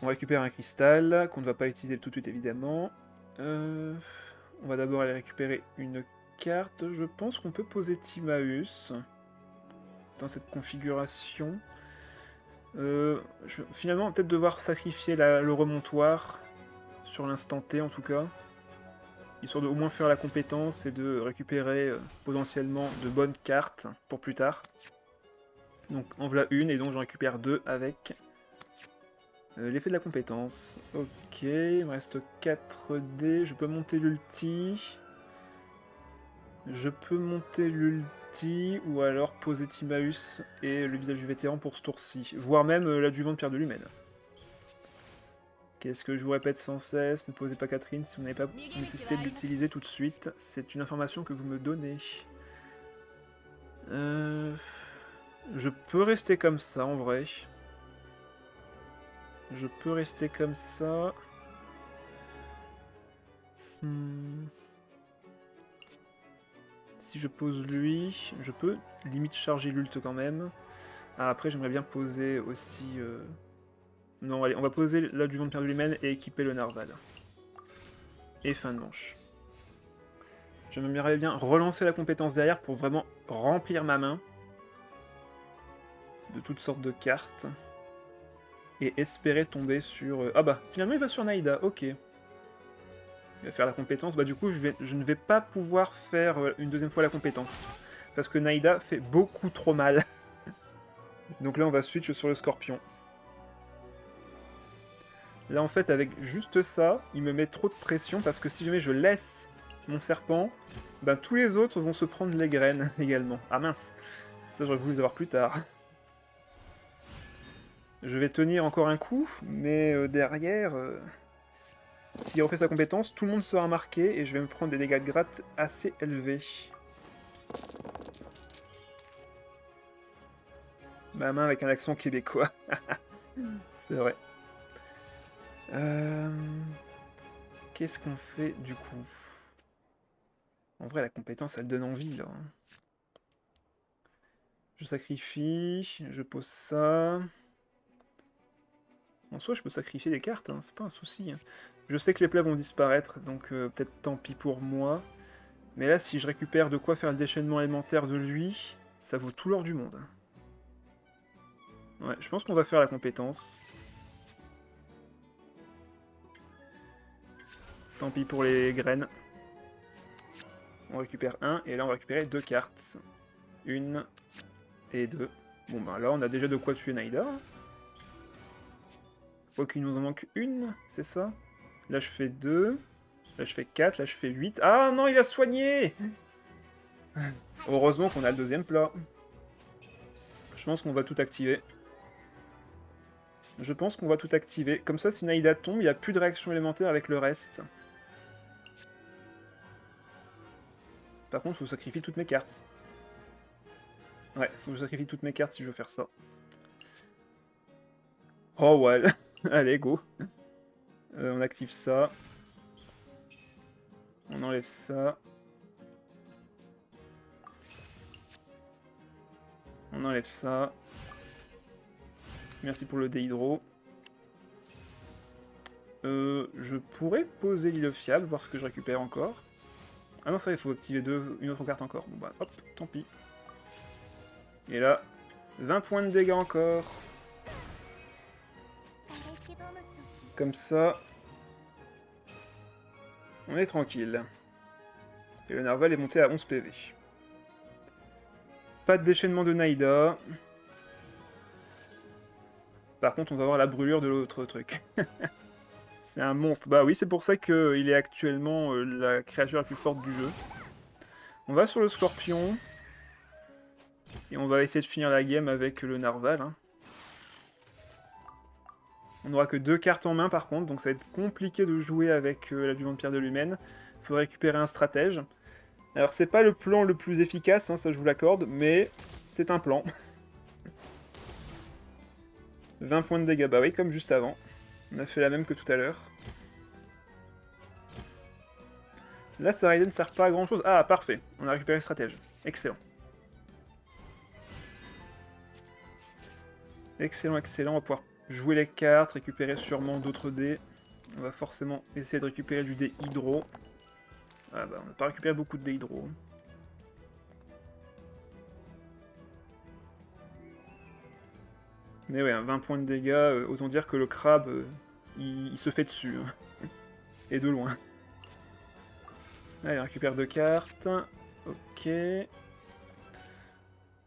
On récupère un cristal, qu'on ne va pas utiliser tout de suite évidemment. On va d'abord aller récupérer une carte. Je pense qu'on peut poser Timaeus dans cette configuration. Finalement, peut-être devoir sacrifier le remontoir sur l'instant T en tout cas. Histoire de au moins faire la compétence et de récupérer potentiellement de bonnes cartes pour plus tard. Donc en voilà une et donc j'en récupère 2 avec. L'effet de la compétence. Ok, il me reste 4 dés. Je peux monter l'ulti. Je peux monter l'ulti ou alors poser Timaeus et le visage du vétéran pour ce tour-ci. Voire même l'adjuvant de Pierre de Lumène. Qu'est-ce que je vous répète sans cesse? Ne posez pas Catherine si vous n'avez pas nécessité de l'utiliser tout de suite. C'est une information que vous me donnez. Je peux rester comme ça en vrai. Je peux rester comme ça. Si je pose lui, je peux limite charger l'ult quand même. Ah, après, j'aimerais bien poser aussi... Non, allez, on va poser l'adjuvant de Pierre de Lumène et équiper le narval. Et fin de manche. J'aimerais bien relancer la compétence derrière pour vraiment remplir ma main de toutes sortes de cartes. Et espérer tomber sur... Ah bah, finalement il va sur Naïda, ok. Il va faire la compétence, bah du coup je ne vais pas pouvoir faire une deuxième fois la compétence. Parce que Naïda fait beaucoup trop mal. Donc là on va switch sur le scorpion. Là en fait avec juste ça, il me met trop de pression parce que si jamais je laisse mon serpent, ben tous les autres vont se prendre les graines également. Ah mince, ça j'aurais voulu les avoir plus tard. Je vais tenir encore un coup, mais derrière, s'il refait sa compétence, tout le monde sera marqué et je vais me prendre des dégâts de gratte assez élevés. Ma main avec un accent québécois. C'est vrai. Qu'est-ce qu'on fait du coup? En vrai, la compétence, elle donne envie, là. Je sacrifie, je pose ça. En soi, je peux sacrifier des cartes, hein, c'est pas un souci. Hein. Je sais que les plaies vont disparaître, donc peut-être tant pis pour moi. Mais là, si je récupère de quoi faire le déchaînement élémentaire de lui, ça vaut tout l'or du monde. Ouais, je pense qu'on va faire la compétence. Tant pis pour les graines. On récupère un, et là on va récupérer 2 cartes. Une et 2. Bon ben là on a déjà de quoi tuer Naïda. Faut qu'il nous en manque une, c'est ça? Là je fais 2. Là je fais 4, là je fais 8. Ah non, il a soigné! Heureusement qu'on a le deuxième plat. Je pense qu'on va tout activer. Je pense qu'on va tout activer. Comme ça, si Naïda tombe, il n'y a plus de réaction élémentaire avec le reste. Par contre, il faut sacrifier toutes mes cartes. Ouais, faut que je sacrifie toutes mes cartes si je veux faire ça. Oh ouais, allez, go. On active ça. On enlève ça. On enlève ça. Merci pour le déhydro. Je pourrais poser l'île fiable, voir ce que je récupère encore. Ah non, ça il faut activer une autre carte encore. Bon bah hop, tant pis. Et là, 20 points de dégâts encore. Comme ça, on est tranquille. Et le narval est monté à 11 PV. Pas de déchaînement de Naïda. Par contre, on va voir la brûlure de l'autre truc. C'est un monstre. Bah oui, c'est pour ça qu'il est actuellement la créature la plus forte du jeu. On va sur le scorpion. Et on va essayer de finir la game avec le narval. Hein. On n'aura que 2 cartes en main par contre, donc ça va être compliqué de jouer avec l'adjuvant de pierre de l'humaine. Il faudrait récupérer un stratège. Alors c'est pas le plan le plus efficace, hein, ça je vous l'accorde, mais c'est un plan. 20 points de dégâts, bah oui, comme juste avant. On a fait la même que tout à l'heure. Là, ça ne sert pas à grand chose. Ah, parfait, on a récupéré le stratège. Excellent. Excellent, excellent, on va pouvoir jouer les cartes, récupérer sûrement d'autres dés. On va forcément essayer de récupérer du dé hydro. Ah bah, on n'a pas récupéré beaucoup de dé hydro. Mais ouais, 20 points de dégâts, autant dire que le crabe, il se fait dessus. Hein. Et de loin. Allez, on récupère 2 cartes. Ok.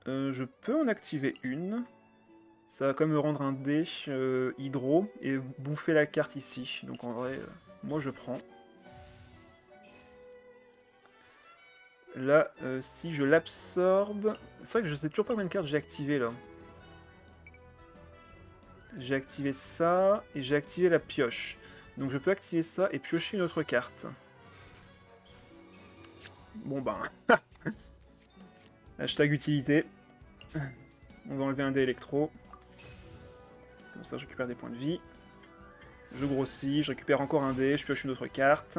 Je peux en activer une. Ça va quand même me rendre un dé hydro et bouffer la carte ici. Donc en vrai, moi je prends. Là, si je l'absorbe... C'est vrai que je sais toujours pas combien de cartes j'ai activé là. J'ai activé ça et j'ai activé la pioche. Donc je peux activer ça et piocher une autre carte. Bon ben... Hashtag utilité. On va enlever un dé électro. Comme ça je récupère des points de vie. Je grossis, je récupère encore un dé, je pioche une autre carte.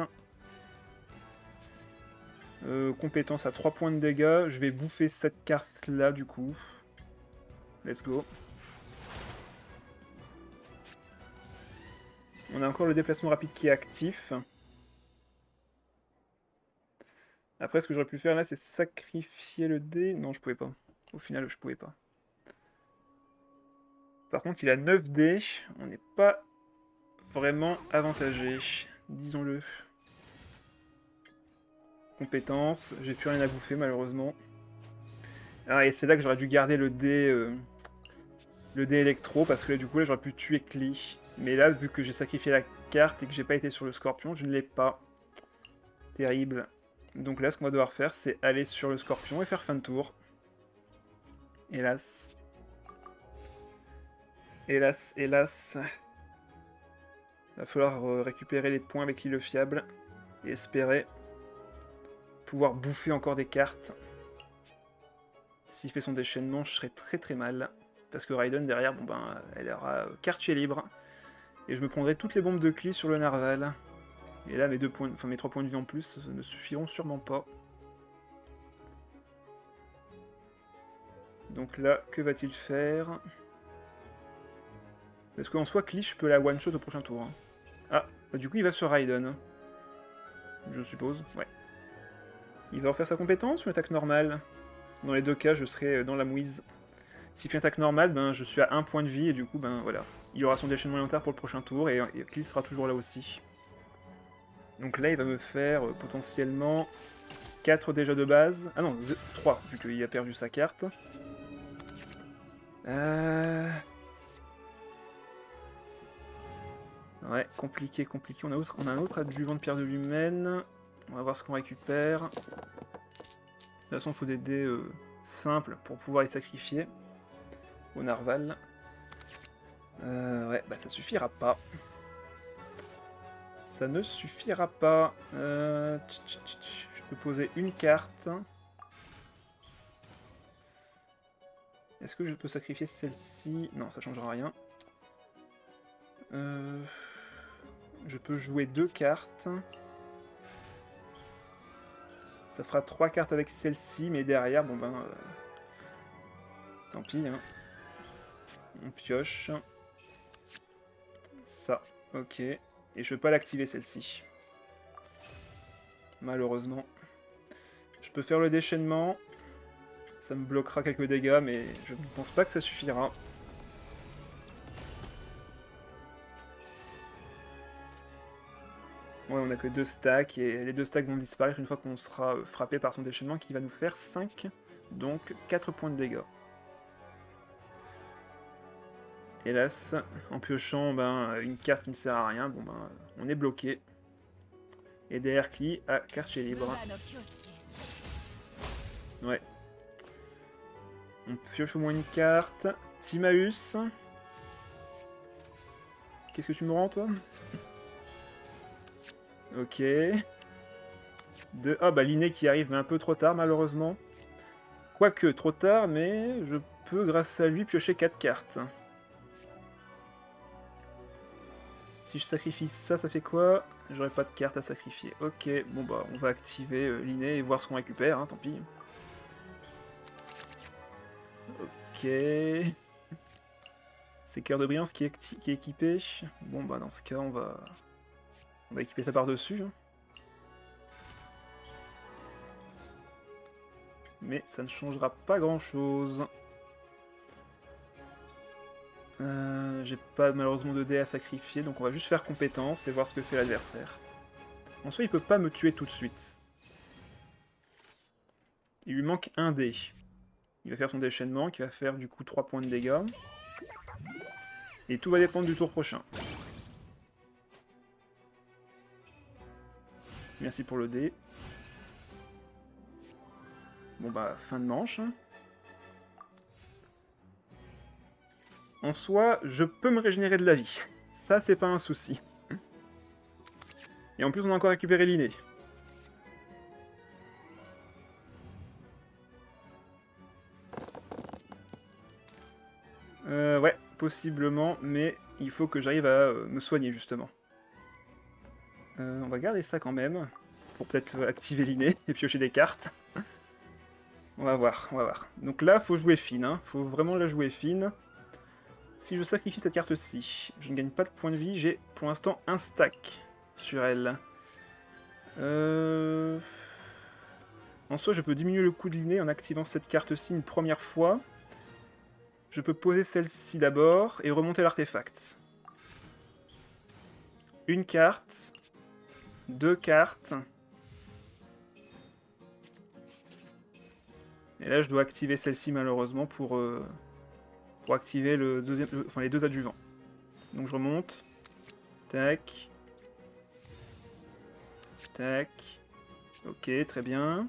Compétence à 3 points de dégâts. Je vais bouffer cette carte là du coup. Let's go. On a encore le déplacement rapide qui est actif. Après, ce que j'aurais pu faire là, c'est sacrifier le dé. Non, je pouvais pas. Au final, je pouvais pas. Par contre, il a 9 dés. On n'est pas vraiment avantagé. Disons-le. Compétence. J'ai plus rien à bouffer, malheureusement. Ah, et c'est là que j'aurais dû garder le dé électro, parce que là, du coup, là, j'aurais pu tuer Klee. Mais là, vu que j'ai sacrifié la carte et que j'ai pas été sur le scorpion, je ne l'ai pas. Terrible. Donc là, ce qu'on va devoir faire, c'est aller sur le scorpion et faire fin de tour. Hélas. Hélas, hélas. Va falloir récupérer les points avec l'île fiable. Et espérer pouvoir bouffer encore des cartes. S'il fait son déchaînement, je serai très très mal. Parce que Raiden, derrière, bon ben, elle aura quartier libre. Et je me prendrai toutes les bombes de Klee sur le narval. Et là, mes 3 points de vie en plus ne suffiront sûrement pas. Donc là, que va-t-il faire? Parce qu'en soi, Clich peut la one-shot au prochain tour. Hein. Ah, bah du coup il va sur Raiden. Je suppose, ouais. Il va refaire sa compétence ou une attaque normale? Dans les deux cas, je serai dans la mouise. S'il fait une attaque normale, ben je suis à 1 point de vie et du coup, ben voilà. Il aura son déchaînement élémentaire pour le prochain tour et Clich sera toujours là aussi. Donc là, il va me faire potentiellement 4 déjà de base. Ah non, 3, vu qu'il a perdu sa carte. Ouais, compliqué, compliqué. On a un autre adjuvant de pierre de l'humaine. On va voir ce qu'on récupère. De toute façon, il faut des dés simples pour pouvoir les sacrifier. Au narval. Ouais, bah ça suffira pas. Ça ne suffira pas. Je peux poser une carte. Est-ce que je peux sacrifier celle-ci? Non, ça changera rien. Je peux jouer 2 cartes. Ça fera 3 cartes avec celle-ci, mais derrière, bon ben... tant pis, hein. On pioche. Ça, ok. Et je peux pas l'activer celle-ci. Malheureusement. Je peux faire le déchaînement. Ça me bloquera quelques dégâts, mais je ne pense pas que ça suffira. Ouais, on a que 2 stacks, et les 2 stacks vont disparaître une fois qu'on sera frappé par son déchaînement, qui va nous faire 5, donc 4 points de dégâts. Hélas, en piochant ben, une carte qui ne sert à rien, bon ben, on est bloqué. Et derrière Cli à carte libre. Ouais. On pioche au moins une carte. Timaeus. Qu'est-ce que tu me rends, toi? Ok. Ah bah l'inné qui arrive, mais un peu trop tard, malheureusement. Quoique, trop tard, mais je peux, grâce à lui, piocher 4 cartes. Si je sacrifie ça, ça fait quoi? J'aurai pas de carte à sacrifier. Ok, bon bah, on va activer l'inné et voir ce qu'on récupère, hein, tant pis. Ok. C'est Cœur de Brillance qui est équipé. Bon bah, dans ce cas, on va équiper ça par-dessus. Hein. Mais ça ne changera pas grand-chose. J'ai pas malheureusement de dés à sacrifier, donc on va juste faire compétence et voir ce que fait l'adversaire. En soi, il peut pas me tuer tout de suite. Il lui manque un dé. Il va faire son déchaînement, qui va faire du coup 3 points de dégâts. Et tout va dépendre du tour prochain. Merci pour le dé. Bon bah, fin de manche. En soi, je peux me régénérer de la vie. Ça, c'est pas un souci. Et en plus, on a encore récupéré l'inné. Ouais, possiblement, mais il faut que j'arrive à me soigner, justement. On va garder ça quand même, pour peut-être activer l'inné et piocher des cartes. On va voir, on va voir. Donc là, faut jouer fine, hein. Faut vraiment la jouer fine. Si je sacrifie cette carte-ci, je ne gagne pas de points de vie, j'ai pour l'instant un stack sur elle. En soi, je peux diminuer le coût de l'inné en activant cette carte-ci une première fois. Je peux poser celle-ci d'abord et remonter l'artefact. Une carte. 2 cartes. Et là, je dois activer celle-ci malheureusement pour activer les 2 adjuvants. Donc je remonte. Tac. Tac. Ok, très bien.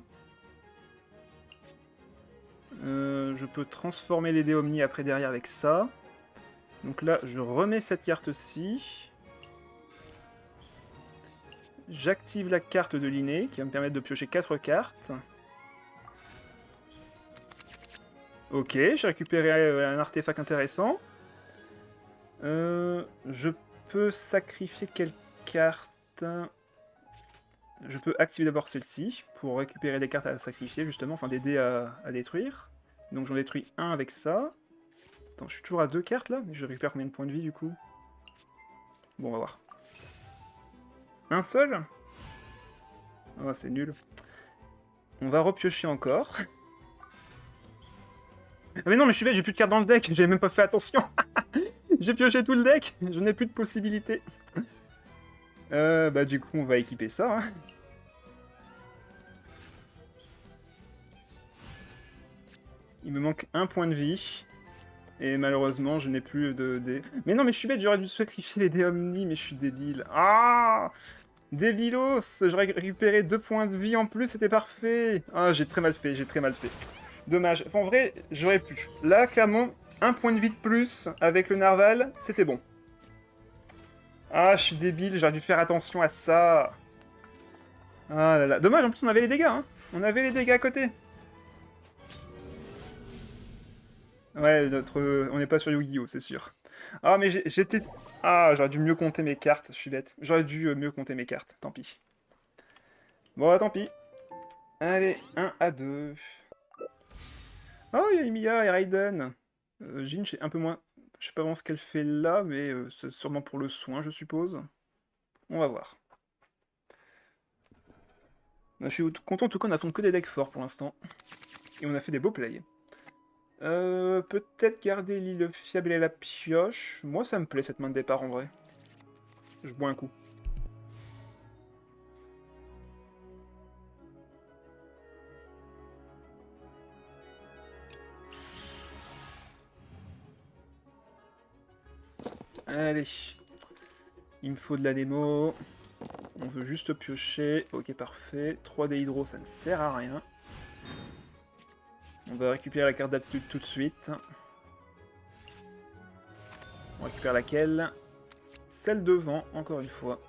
Je peux transformer les dés Omni après derrière avec ça. Donc là, je remets cette carte-ci. J'active la carte de l'inné qui va me permettre de piocher 4 cartes. Ok, j'ai récupéré un artefact intéressant. Je peux sacrifier quelle carte? Je peux activer d'abord celle-ci pour récupérer des cartes à sacrifier justement, enfin des dés à détruire. Donc j'en détruis un avec ça. Attends, je suis toujours à 2 cartes là, mais je récupère combien de points de vie du coup? Bon, on va voir. Un seul? Oh, c'est nul. On va repiocher encore. Ah mais non, mais je suis bête, j'ai plus de cartes dans le deck, j'ai même pas fait attention. J'ai pioché tout le deck, je n'ai plus de possibilités. Bah du coup, on va équiper ça. Hein. Il me manque un point de vie. Et malheureusement, je n'ai plus de dés. Mais non, mais je suis bête, j'aurais dû sacrifier les dés Omni, mais je suis débile. Ah, débilos. J'aurais récupéré 2 points de vie en plus, c'était parfait. Ah, j'ai très mal fait, j'ai très mal fait. Dommage. Enfin, en vrai, j'aurais pu. Là, clairement, un point de vie de plus avec le narval, c'était bon. Ah, je suis débile, j'aurais dû faire attention à ça. Ah là là. Dommage, en plus, on avait les dégâts, hein. On avait les dégâts à côté. Ouais, on n'est pas sur Yu-Gi-Oh, c'est sûr. Ah, mais j'étais... Ah, j'aurais dû mieux compter mes cartes, je suis bête. J'aurais dû mieux compter mes cartes, tant pis. Bon, bah, tant pis. Allez, 1 à 2. Oh, il y a Emilia et Raiden. Jin, je sais un peu moins... Je sais pas vraiment ce qu'elle fait là, mais c'est sûrement pour le soin, je suppose. On va voir. Bah, je suis content, en tout cas, on affronte que des decks forts pour l'instant. Et on a fait des beaux plays. Peut-être garder l'île fiable et la pioche. Moi, ça me plaît, cette main de départ, en vrai. Je bois un coup. Allez. Il me faut de la démo. On veut juste piocher. Ok, parfait. 3D hydro, ça ne sert à rien. On va récupérer la carte d'aptitude tout de suite. On récupère laquelle? Celle devant, encore une fois.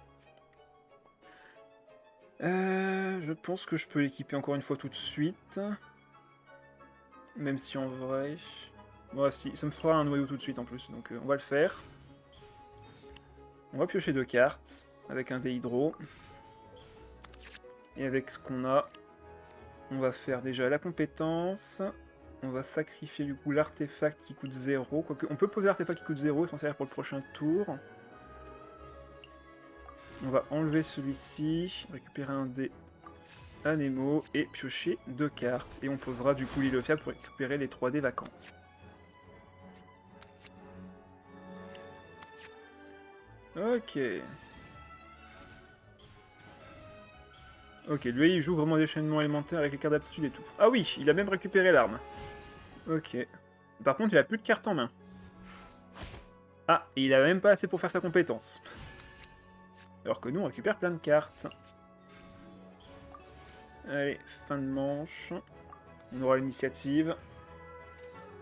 Je pense que je peux l'équiper encore une fois tout de suite. Même si en vrai... Moi, si, ça me fera un noyau tout de suite en plus, donc on va le faire. On va piocher 2 cartes, avec un dé hydro. Et avec ce qu'on a, on va faire déjà la compétence. On va sacrifier du coup l'artefact qui coûte 0. Quoique, on peut poser l'artefact qui coûte 0 et s'en servir pour le prochain tour. On va enlever celui-ci, récupérer un dé Anemo et piocher 2 cartes. Et on posera du coup l'île fiable pour récupérer les 3 dés vacants. Ok. Ok, lui il joue vraiment déchaînement élémentaire avec les cartes d'aptitude et tout. Ah oui, il a même récupéré l'arme. Ok. Par contre, il a plus de cartes en main. Ah, et il a même pas assez pour faire sa compétence. Alors que nous, on récupère plein de cartes. Allez, fin de manche. On aura l'initiative.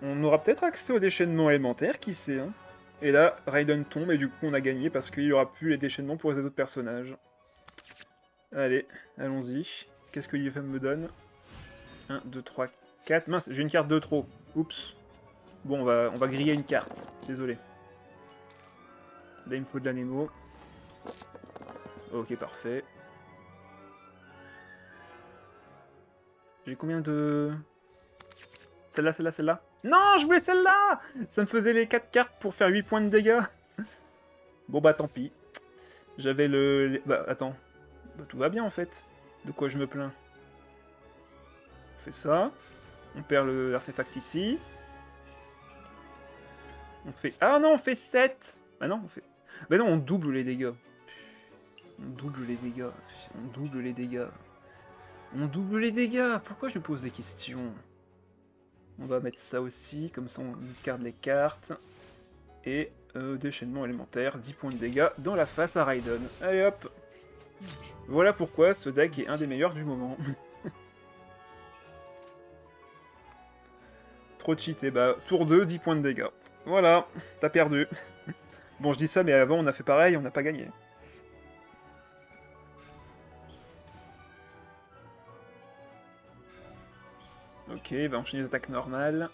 On aura peut-être accès au déchaînement élémentaire, qui sait. Hein. Et là, Raiden tombe et du coup, on a gagné parce qu'il n'y aura plus les déchaînements pour les autres personnages. Allez, allons-y. Qu'est-ce que l'IFM me donne? 1, 2, 3, 4. Mince, j'ai une carte de trop. Oups. Bon, on va griller une carte. Désolé. Là, il me faut de la Nemo. Ok, parfait. J'ai combien de... Celle-là, celle-là, celle-là. Non, je voulais celle-là. Ça me faisait les 4 cartes pour faire 8 points de dégâts. Bon bah tant pis. J'avais le... Bah attends. Bah, tout va bien en fait. De quoi je me plains? On fait ça. On perd l'artefact ici. On fait... Ah non, on fait 7. Bah non, on fait... Bah non, on double les dégâts. On double les dégâts. On double les dégâts. On double les dégâts. Pourquoi je me pose des questions? On va mettre ça aussi, comme ça on discarde les cartes. Et déchaînement élémentaire, 10 points de dégâts dans la face à Raiden. Allez hop. Voilà pourquoi ce deck est un des meilleurs du moment. Trop cheaté, bah tour 2, 10 points de dégâts. Voilà, t'as perdu. Bon, je dis ça, mais avant on a fait pareil, on n'a pas gagné. Ok, il va enchaîner les attaques normales.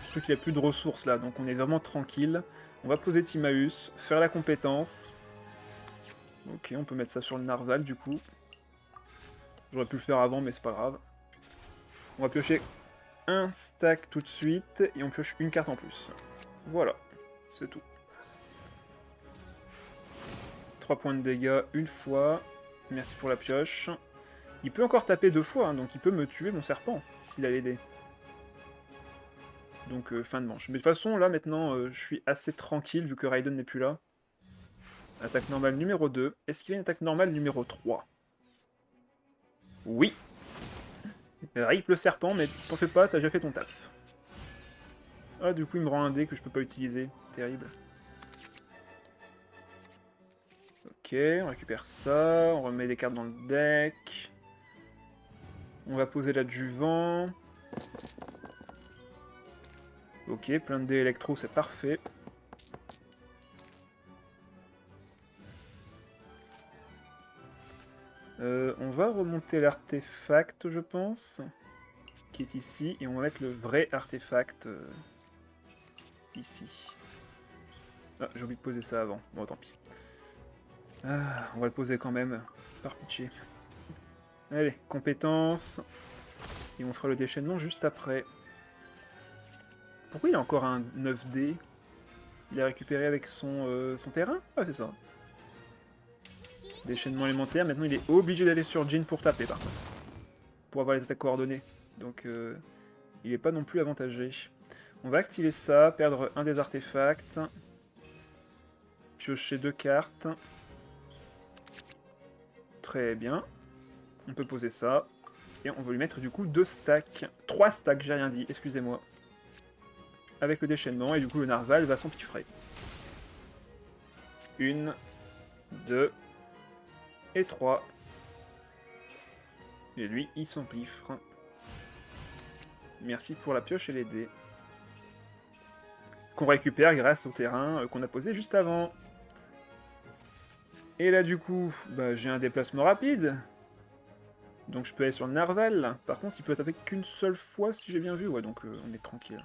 Je trouve qu'il n'y a plus de ressources là, donc on est vraiment tranquille. On va poser Timaeus, faire la compétence. Ok, on peut mettre ça sur le narval du coup. J'aurais pu le faire avant, mais c'est pas grave. On va piocher un stack tout de suite et on pioche une carte en plus. Voilà, c'est tout. 3 points de dégâts une fois. Merci pour la pioche. Il peut encore taper 2 fois, hein, donc il peut me tuer mon serpent s'il a l'aidé. Donc fin de manche. Mais de toute façon, là maintenant, je suis assez tranquille vu que Raiden n'est plus là. Attaque normale numéro 2. Est-ce qu'il y a une attaque normale numéro 3? Oui. Rip le serpent, mais t'en fais pas, t'as déjà fait ton taf. Ah, du coup, il me rend un dé que je peux pas utiliser. Terrible. Ok, on récupère ça, on remet des cartes dans le deck. On va poser l'adjuvant. Ok, plein de dés électro, c'est parfait. On va remonter l'artefact, je pense, qui est ici, et on va mettre le vrai artefact ici. Ah, j'ai oublié de poser ça avant. Bon, tant pis. Ah, on va le poser quand même, par pitié. Allez, compétences. Et on fera le déchaînement juste après. Pourquoi il a encore un 9D? Il a récupéré avec son terrain? Ah, c'est ça. Déchaînement élémentaire. Maintenant, il est obligé d'aller sur Jin pour taper, par contre. Pour avoir les attaques coordonnées. Donc, il n'est pas non plus avantagé. On va activer ça, perdre un des artefacts. Piocher 2 cartes. Très bien. On peut poser ça. Et on va lui mettre du coup 2 stacks. 3 stacks, j'ai rien dit, excusez-moi. Avec le déchaînement, et du coup le narval va s'empiffrer. 1, 2 et 3. Et lui, il s'empiffre. Merci pour la pioche et les dés. Qu'on récupère grâce au terrain qu'on a posé juste avant. Et là du coup, bah, j'ai un déplacement rapide. Donc je peux aller sur le narval. Par contre, il peut attaquer qu'une seule fois si j'ai bien vu. Ouais, donc on est tranquille.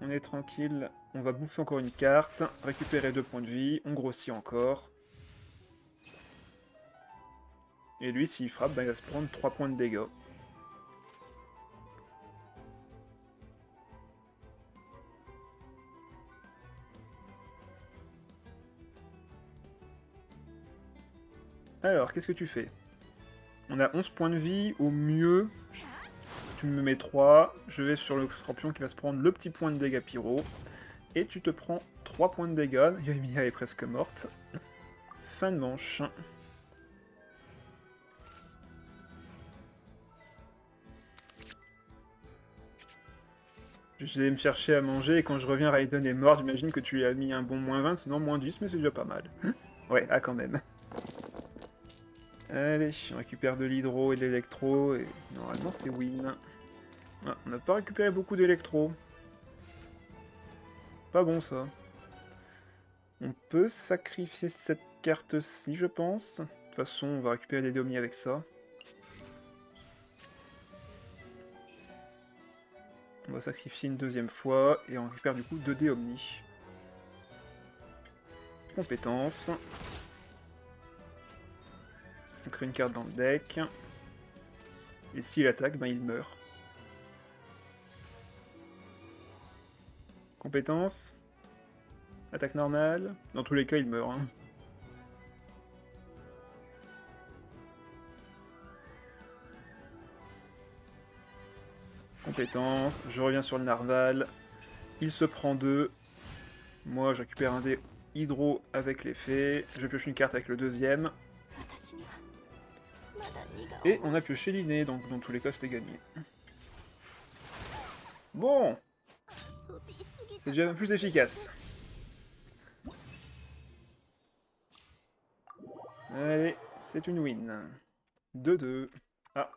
On est tranquille. On va bouffer encore une carte. Récupérer 2 points de vie. On grossit encore. Et lui, s'il frappe, bah, il va se prendre 3 points de dégâts. Alors, qu'est-ce que tu fais? On a 11 points de vie. Au mieux, tu me mets 3. Je vais sur le scorpion qui va se prendre le petit point de dégâts pyro. Et tu te prends 3 points de dégâts. Yoimiya est presque morte. Fin de manche. Je vais me chercher à manger et quand je reviens, Raiden est mort. J'imagine que tu lui as mis un bon moins 20, sinon moins 10, mais c'est déjà pas mal. Ouais, ah quand même. Allez, on récupère de l'hydro et de l'électro, et normalement c'est win. Ah, on n'a pas récupéré beaucoup d'électro. Pas bon ça. On peut sacrifier cette carte-ci, je pense. De toute façon, on va récupérer des Domi avec ça. On va sacrifier une deuxième fois, et on récupère du coup 2 dés Omni. Compétences. On crée une carte dans le deck. Et s'il attaque, ben il meurt. Compétences. Attaque normale. Dans tous les cas, il meurt. Hein. Compétences. Je reviens sur le narval. Il se prend 2. Moi, je récupère un dé hydro avec l'effet. Je pioche une carte avec le deuxième. Et on a pioché l'inné, donc dans tous les cas, c'était gagné. Bon, c'est déjà plus efficace. Allez, c'est une win. 2-2. Ah.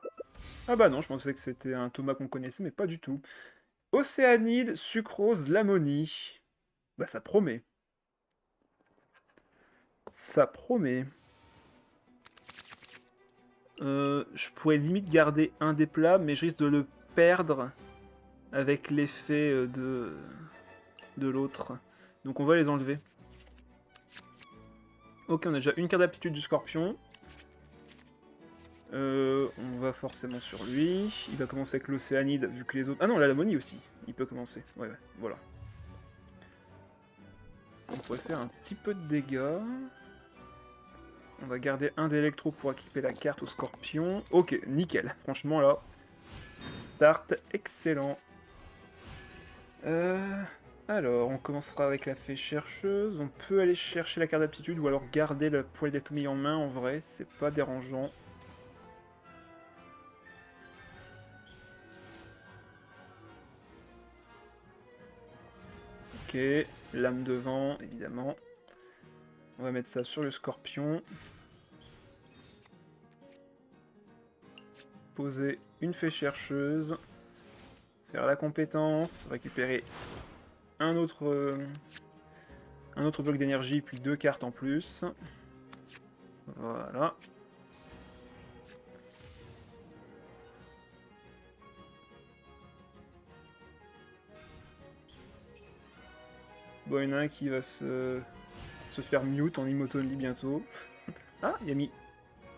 Ah bah non, je pensais que c'était un Thomas qu'on connaissait, mais pas du tout. Océanide, sucrose, l'amonie. Bah ça promet. Ça promet. Je pourrais limite garder un des plats, mais je risque de le perdre avec l'effet de l'autre. Donc on va les enlever. Ok, on a déjà une carte d'aptitude du scorpion. On va forcément sur lui. Il va commencer avec l'Océanide, vu que les autres... Ah non, l'Alamonie aussi. Il peut commencer. Ouais, voilà. On pourrait faire un petit peu de dégâts. On va garder un d'électro pour équiper la carte au Scorpion. Ok, nickel. Franchement, là, start excellent. Alors, on commencera avec la fée chercheuse. On peut aller chercher la carte d'aptitude ou alors garder le poil des familles en main. En vrai, c'est pas dérangeant. Ok, lame de vent, évidemment. On va mettre ça sur le Scorpion. Poser une fée chercheuse. Faire la compétence. Récupérer un autre bloc d'énergie, puis 2 cartes en plus. Voilà. Bon, il y en a un qui va se faire mute en Imotoli bientôt. Ah, il a mis...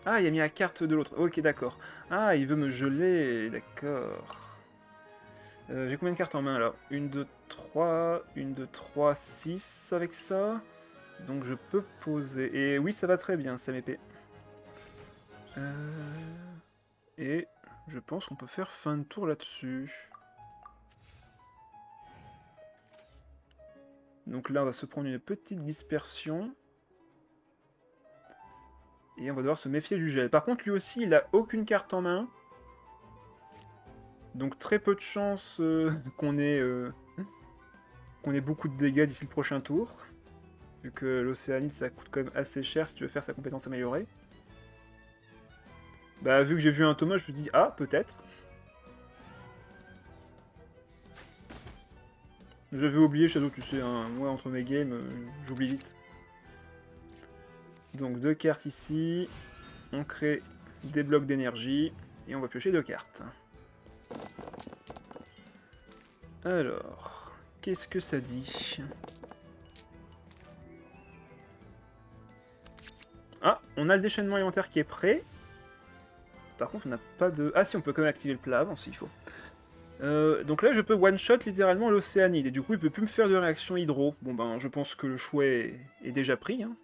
Ah, il a mis la carte de l'autre. Ok, d'accord. Ah, il veut me geler. D'accord. J'ai combien de cartes en main, là? 1, 2, 3... 1, 2, 3, 6 avec ça. Donc je peux poser... Et oui, ça va très bien, ça m'épée. Et je pense qu'on peut faire fin de tour là-dessus. Donc là, on va se prendre une petite dispersion. Et on va devoir se méfier du gel. Par contre, lui aussi, il a aucune carte en main. Donc très peu de chances qu'on ait beaucoup de dégâts d'ici le prochain tour. Vu que l'Océanide, ça coûte quand même assez cher si tu veux faire sa compétence améliorée. Bah, vu que j'ai vu un Thomas, je me dis, ah, peut-être. J'avais oublié Shadow, tu sais, hein, moi, entre mes games, j'oublie vite. Donc 2 cartes ici. On crée des blocs d'énergie. Et on va piocher 2 cartes. Alors, qu'est-ce que ça dit? Ah, on a le déchaînement élémentaire qui est prêt. Par contre, on n'a pas de... Ah si, on peut quand même activer le plat avant s'il faut. Donc là, je peux one-shot littéralement l'Océanide. Et du coup, il peut plus me faire de réaction hydro. Bon ben, je pense que le choix est déjà pris. Hein.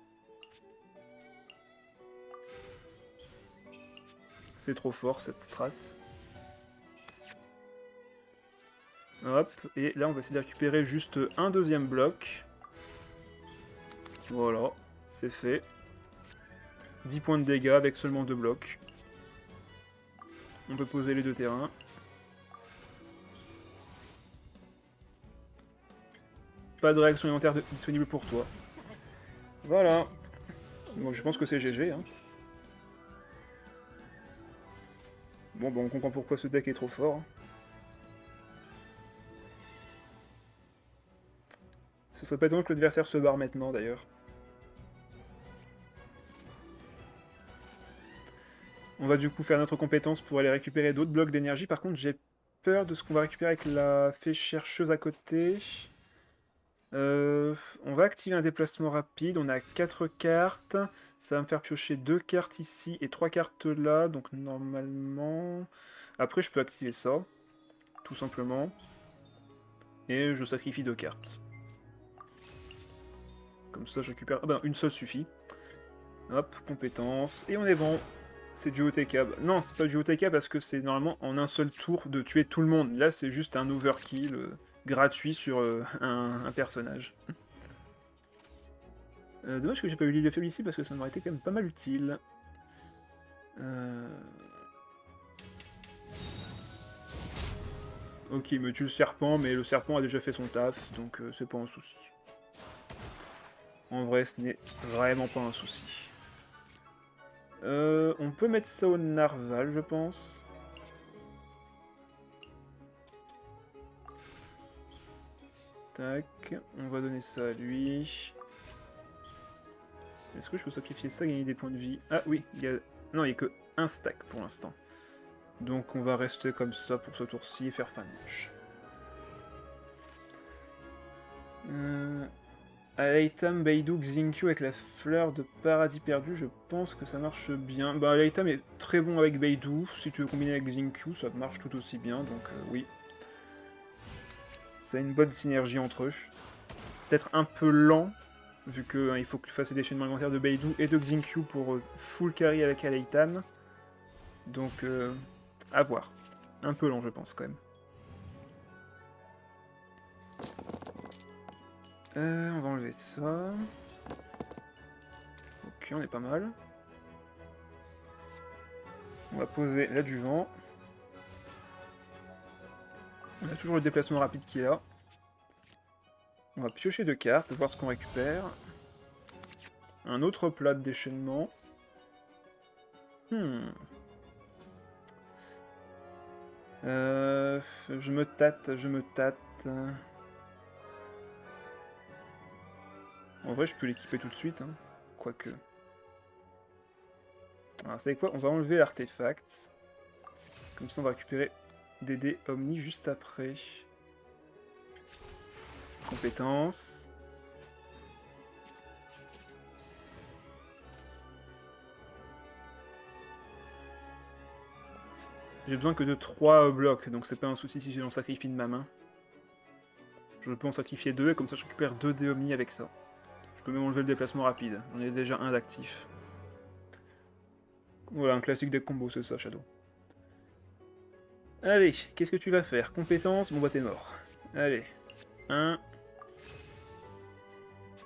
C'est trop fort, cette strat. Hop, et là, on va essayer de récupérer juste un deuxième bloc. Voilà, c'est fait. 10 points de dégâts avec seulement 2 blocs. On peut poser les 2 terrains. Pas de réaction élémentaire disponible pour toi. Voilà. Donc je pense que c'est GG. Hein. Bon, on comprend pourquoi ce deck est trop fort. Ce serait pas étonnant que l'adversaire se barre maintenant, d'ailleurs. On va du coup faire notre compétence pour aller récupérer d'autres blocs d'énergie. Par contre, j'ai peur de ce qu'on va récupérer avec la fée chercheuse à côté. On va activer un déplacement rapide. On a 4 cartes. Ça va me faire piocher 2 cartes ici et 3 cartes là. Donc normalement... Après, je peux activer ça. Tout simplement. Et je sacrifie 2 cartes. Comme ça, je récupère... Ah ben, une seule suffit. Hop, compétence. Et on est bon. C'est du OTK. Non, c'est pas du OTK parce que c'est normalement en un seul tour de tuer tout le monde. Là, c'est juste un overkill gratuit sur un personnage. Dommage que j'ai pas eu l'île de faible ici parce que ça m'aurait été quand même pas mal utile. Ok, il me tue le serpent, mais le serpent a déjà fait son taf, donc c'est pas un souci. En vrai, ce n'est vraiment pas un souci. On peut mettre ça au narval, je pense. Tac, on va donner ça à lui. Est-ce que je peux sacrifier ça, gagner des points de vie? Ah oui, il y a... Non, il n'y a que un stack pour l'instant. Donc on va rester comme ça pour ce tour-ci et faire fin de match. Alaitam, Beidou, Xingqiu avec la fleur de paradis perdu, je pense que ça marche bien. Bah, Alaitam est très bon avec Beidou. Si tu veux combiner avec Xingqiu, ça marche tout aussi bien, donc oui. Ça a une bonne synergie entre eux. Peut-être un peu lent, vu qu'il faut que tu fasses les déchaînements alimentaires de Beidou et de Xingqiu pour full carry avec Alaitam. Donc, à voir. Un peu lent, je pense, quand même. On va enlever ça. Ok, on est pas mal. On va poser l'adjuvant. On a toujours le déplacement rapide qui est là. On va piocher 2 cartes, voir ce qu'on récupère. Un autre plat de déchaînement. Je me tâte, je me tâte. En vrai, je peux l'équiper tout de suite, hein. Quoique. Alors, vous savez quoi? On va enlever l'artefact. Comme ça, on va récupérer des dés Omni juste après. Compétences. J'ai besoin que de 3 blocs, donc c'est pas un souci si j'en sacrifie de ma main. Je peux en sacrifier 2 et comme ça je récupère 2 dés Omni avec ça. Je peux même enlever le déplacement rapide, j'en ai déjà un d'actif. Voilà, un classique deck combo, c'est ça, Shadow. Allez, qu'est-ce que tu vas faire? Compétences, bon bah t'es mort. Allez, 1.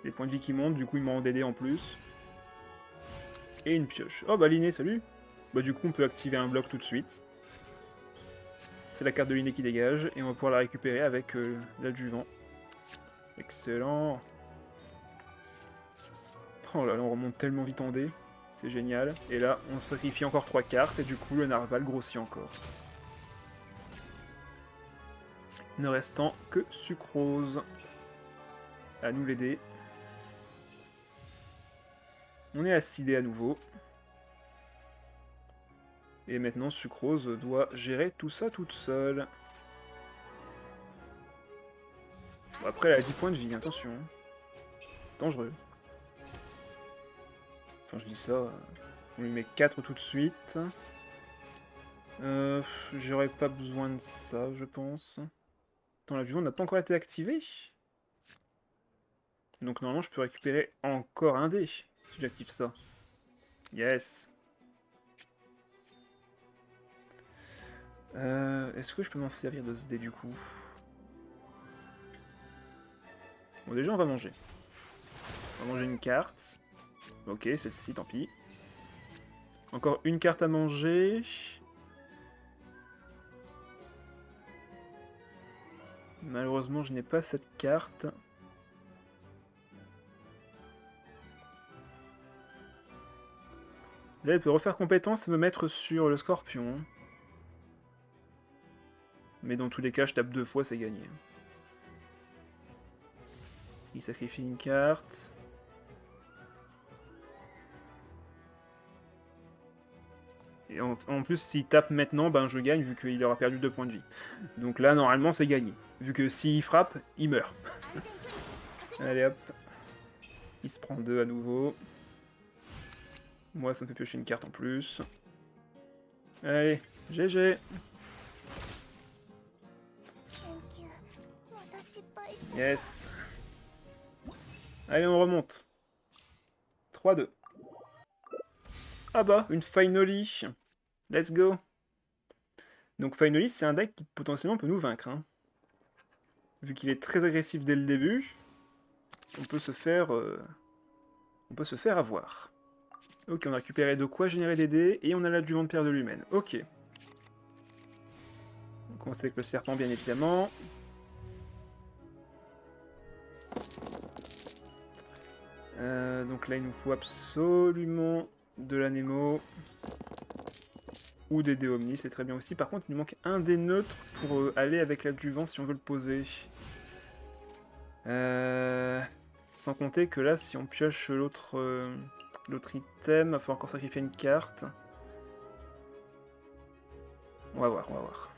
Les points de vie qui montent, du coup il m'en rend des dés en plus. Et une pioche. Oh bah l'inné, salut. Bah du coup on peut activer un bloc tout de suite. C'est la carte de l'inné qui dégage, et on va pouvoir la récupérer avec l'adjuvant. Excellent. Oh là là, on remonte tellement vite en dés. C'est génial. Et là, on sacrifie encore 3 cartes, et du coup le narval grossit encore. Ne restant que sucrose. À nous les dés. On est acidé à nouveau. Et maintenant, Sucrose doit gérer tout ça toute seule. Bon, après, elle a 10 points de vie, attention. Dangereux. Enfin, je dis ça, on lui met 4 tout de suite. J'aurais pas besoin de ça, je pense. Attends, l'adjuvant n'a pas encore été activé. Donc normalement, je peux récupérer encore un dé, si j'active ça. Yes. Est-ce que je peux m'en servir de ce dé, du coup? Bon, déjà, on va manger. On va manger une carte. Ok, celle-ci, tant pis. Encore une carte à manger. Malheureusement, je n'ai pas cette carte. Là, elle peut refaire compétence et me mettre sur le scorpion. Mais dans tous les cas, je tape 2 fois, c'est gagné. Il sacrifie une carte. Et en plus, s'il tape maintenant, ben je gagne vu qu'il aura perdu 2 points de vie. Donc là, normalement, c'est gagné. Vu que s'il frappe, il meurt. Allez hop. Il se prend 2 à nouveau. Moi, ça me fait piocher une carte en plus. Allez, GG. Yes. Allez, on remonte. 3-2. Ah bah, une Finally. Let's go. Donc Finally, c'est un deck qui potentiellement peut nous vaincre. Hein. Vu qu'il est très agressif dès le début, on peut se faire avoir. Ok, on a récupéré de quoi générer des dés, et on a l'adjuvant de pierre de l'humaine. Ok. On commence avec le serpent, bien évidemment. Donc là, il nous faut absolument de l'anémo. Ou des dés omnis, c'est très bien aussi. Par contre, il nous manque un dé neutre pour aller avec l'adjuvant si on veut le poser. Sans compter que là, si on pioche l'autre item, il va falloir encore sacrifier une carte. On va voir, on va voir.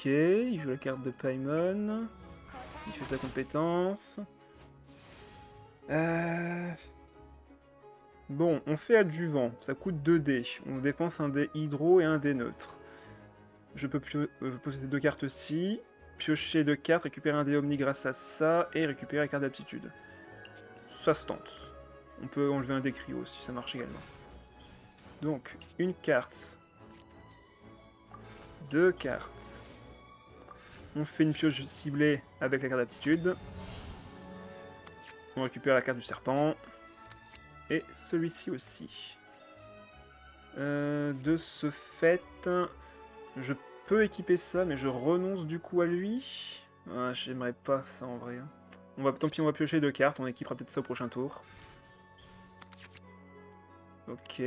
Ok, il joue la carte de Paimon. Il fait sa compétence. Bon, on fait adjuvant. Ça coûte 2 dés. On dépense un dé hydro et un dé neutre. Je peux posséder 2 cartes aussi. Piocher 2 cartes, récupérer un dé omni grâce à ça, et récupérer la carte d'aptitude. Ça se tente. On peut enlever un dé cryo si ça marche également. Donc, une carte. 2 cartes. On fait une pioche ciblée avec la carte d'aptitude. On récupère la carte du serpent. Et celui-ci aussi. De ce fait, je peux équiper ça, mais je renonce du coup à lui. Ah, j'aimerais pas ça en vrai. Tant pis, on va piocher 2 cartes, on équipera peut-être ça au prochain tour. Ok.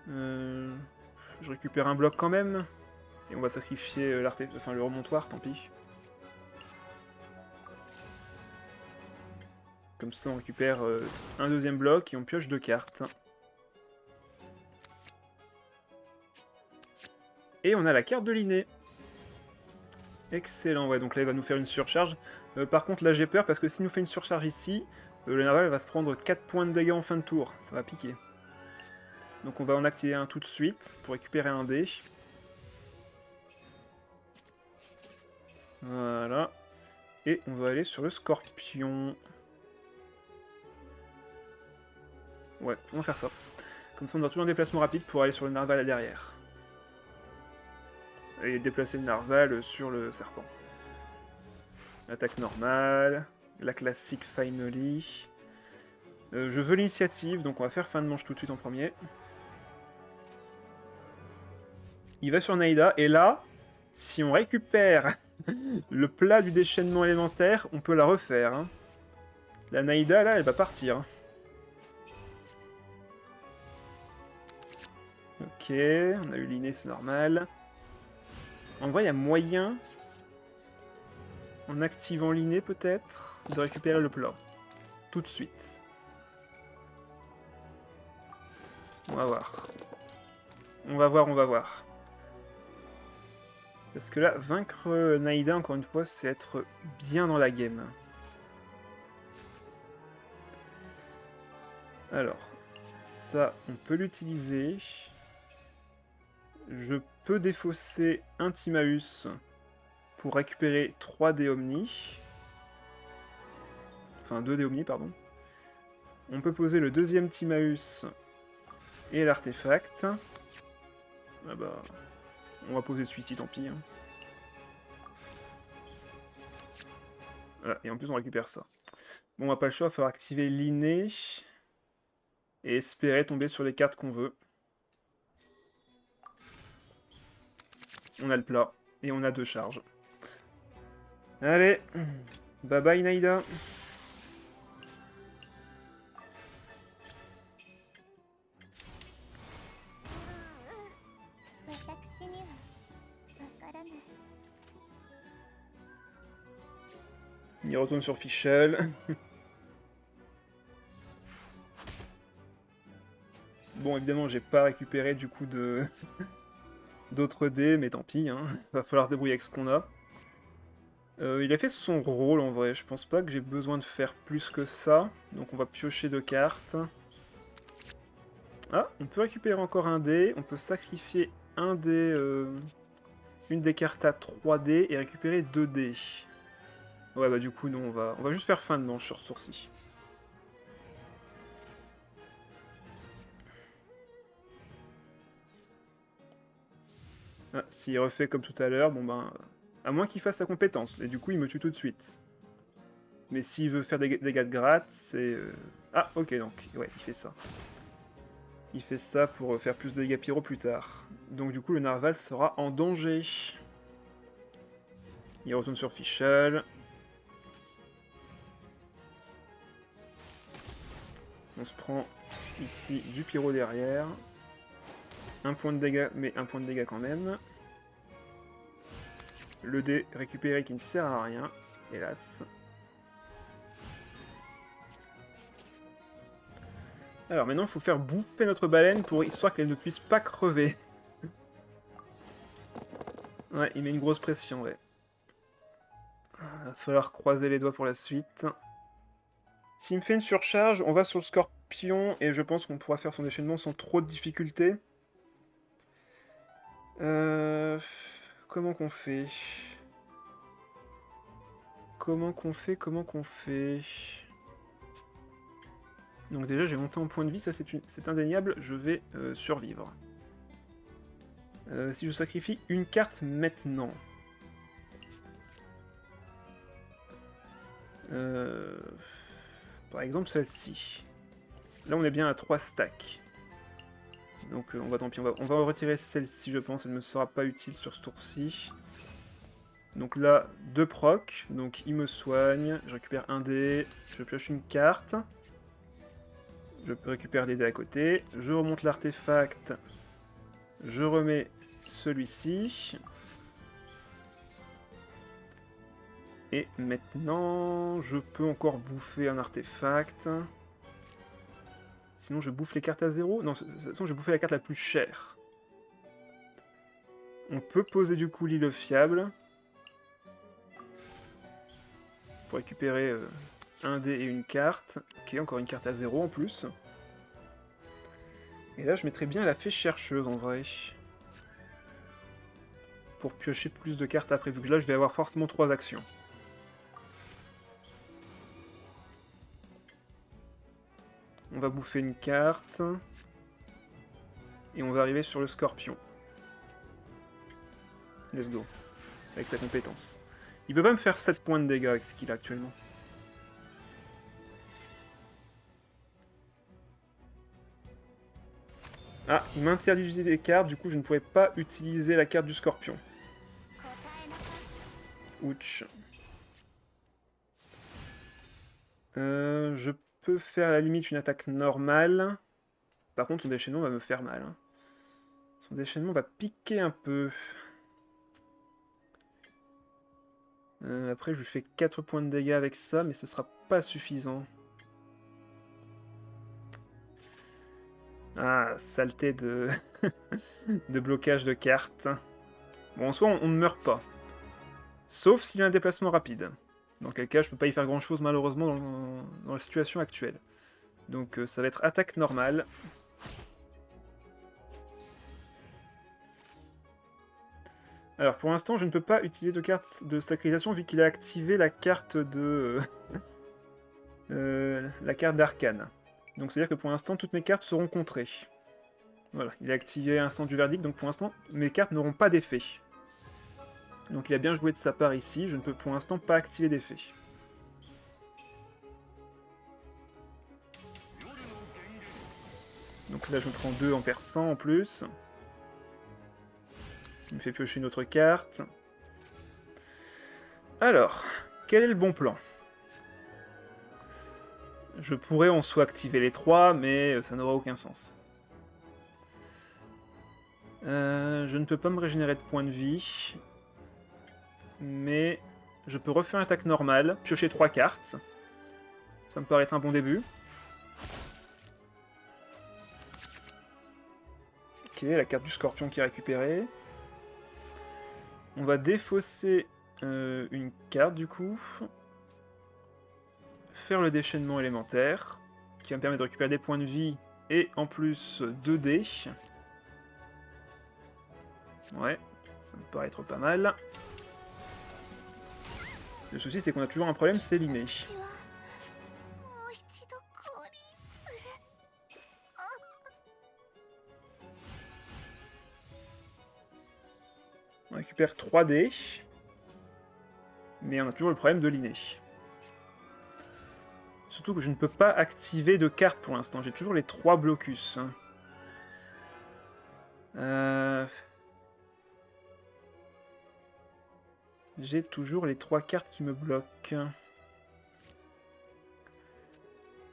Je récupère un bloc quand même. Et on va sacrifier le remontoir, tant pis. Comme ça, on récupère un deuxième bloc et on pioche 2 cartes. Et on a la carte de l'inné. Excellent, ouais, donc là il va nous faire une surcharge. Par contre là j'ai peur parce que s'il nous fait une surcharge ici, le narval va se prendre 4 points de dégâts en fin de tour. Ça va piquer. Donc on va en activer un tout de suite pour récupérer un dé. Voilà. Et on va aller sur le scorpion. Ouais, on va faire ça. Comme ça on aura toujours un déplacement rapide pour aller sur le narval à derrière. Et déplacer le narval sur le serpent. Attaque normale, la classique finally. Je veux l'initiative, donc on va faire fin de manche tout de suite en premier. Il va sur Naïda, et là, si on récupère le plat du déchaînement élémentaire, on peut la refaire. Hein. La Naïda, là, elle va partir. Ok, on a eu l'inné, c'est normal. En vrai, il y a moyen, en activant l'inné peut-être, de récupérer le plat. Tout de suite. On va voir. On va voir, on va voir. Parce que là, vaincre Naïda, encore une fois, c'est être bien dans la game. Alors, ça, on peut l'utiliser. Je peux défausser un Timaeus pour récupérer 3 dés Omni. Enfin, 2 dés Omni, pardon. On peut poser le deuxième Timaeus et l'artefact. Ah bah... On va poser celui-ci, tant pis. Hein. Voilà, et en plus on récupère ça. Bon, on n'a pas le choix, il va falloir activer l'inné et espérer tomber sur les cartes qu'on veut. On a le plat, et on a 2 charges. Allez, bye bye Naïda. Il retourne sur Fischl. Bon, évidemment, j'ai pas récupéré du coup de d'autres dés, mais tant pis, hein. Va falloir se débrouiller avec ce qu'on a. Il a fait son rôle en vrai, je pense pas que j'ai besoin de faire plus que ça. Donc on va piocher 2 cartes. Ah, on peut récupérer encore un dé, on peut sacrifier un dé, une des cartes à 3 dés et récupérer 2 dés. Ouais bah du coup non, on va juste faire fin de manche sur sourcil. Ah, s'il refait comme tout à l'heure, bon ben... À moins qu'il fasse sa compétence, et du coup il me tue tout de suite. Mais s'il veut faire des dégâts de gratte, c'est... Ah, ok, donc, ouais, il fait ça. Il fait ça pour faire plus de dégâts pyro plus tard. Donc du coup, le narval sera en danger. Il retourne sur Fischl. On se prend ici du pyro derrière. Un point de dégâts, mais un point de dégâts quand même. Le dé récupéré qui ne sert à rien, hélas. Alors maintenant, il faut faire bouffer notre baleine pour histoire qu'elle ne puisse pas crever. Ouais, il met une grosse pression, ouais. Va falloir croiser les doigts pour la suite. S'il me fait une surcharge, on va sur le scorpion et je pense qu'on pourra faire son déchaînement sans trop de difficultés. Comment qu'on fait? Comment qu'on fait? Donc déjà j'ai monté en point de vie, ça c'est indéniable, je vais survivre. Si je sacrifie une carte maintenant... par exemple celle-ci. Là on est bien à 3 stacks. Donc on va tant pis, on va retirer celle-ci je pense, elle ne me sera pas utile sur ce tour-ci. Donc là, 2 proc, donc il me soigne, je récupère un dé, je pioche une carte. Je peux récupérer des dés à côté, je remonte l'artefact, je remets celui-ci. Et maintenant, je peux encore bouffer un artefact. Sinon, je bouffe les cartes à 0. Non, de toute façon, je vais bouffer la carte la plus chère. On peut poser du coup l'île fiable. Pour récupérer un dé et une carte. Ok, encore une carte à 0 en plus. Et là, je mettrais bien la fée chercheuse en vrai. Pour piocher plus de cartes après, vu que là, je vais avoir forcément 3 actions. On va bouffer une carte. Et on va arriver sur le scorpion. Let's go. Avec sa compétence. Il peut pas me faire 7 points de dégâts avec ce qu'il a actuellement. Ah, il m'interdit d'utiliser des cartes, du coup je ne pourrais pas utiliser la carte du scorpion. Ouch. Je peux faire à la limite une attaque normale. Par contre son déchaînement va me faire mal. Hein. Son déchaînement va piquer un peu. Après je lui fais 4 points de dégâts avec ça, mais ce sera pas suffisant. Ah, saleté de... de blocage de cartes. Bon, en soi, on ne meurt pas. Sauf s'il y a un déplacement rapide. Dans quel cas, je peux pas y faire grand chose, malheureusement, dans la situation actuelle. Donc, ça va être attaque normale. Alors, pour l'instant, je ne peux pas utiliser de carte de sacralisation, vu qu'il a activé la carte de... la carte d'arcane. Donc, c'est-à-dire que pour l'instant, toutes mes cartes seront contrées. Voilà, il a activé Instant du Verdict, donc pour l'instant, mes cartes n'auront pas d'effet. Donc il a bien joué de sa part ici, je ne peux pour l'instant pas activer d'effet. Donc là je me prends 2 en perçant en plus. Il me fait piocher une autre carte. Alors, quel est le bon plan? Je pourrais en soi activer les 3, mais ça n'aura aucun sens. Je ne peux pas me régénérer de points de vie. Mais je peux refaire une attaque normale, piocher 3 cartes. Ça me paraît être un bon début. Ok, la carte du scorpion qui est récupérée. On va défausser une carte du coup. Faire le déchaînement élémentaire, qui va me permettre de récupérer des points de vie et en plus 2 dés. Ouais, ça me paraît être pas mal. Le souci c'est qu'on a toujours un problème, c'est l'inné. On récupère 3 dés. Mais on a toujours le problème de l'inné. Surtout que je ne peux pas activer de carte pour l'instant, j'ai toujours les 3 blocus. J'ai toujours les 3 cartes qui me bloquent.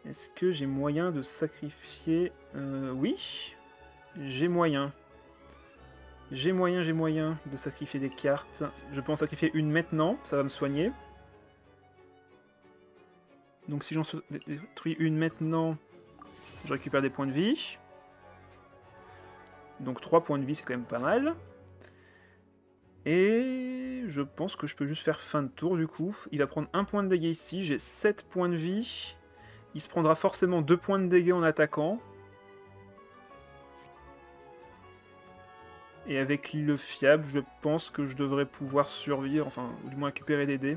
Est-ce que j'ai moyen de sacrifier... oui, j'ai moyen. J'ai moyen de sacrifier des cartes. Je peux en sacrifier une maintenant, ça va me soigner. Donc si j'en détruis une maintenant, je récupère des points de vie. Donc 3 points de vie, c'est quand même pas mal. Et je pense que je peux juste faire fin de tour du coup. Il va prendre 1 point de dégâts ici, j'ai 7 points de vie. Il se prendra forcément 2 points de dégâts en attaquant. Et avec l'île fiable, je pense que je devrais pouvoir survivre, enfin, ou du moins récupérer des dés.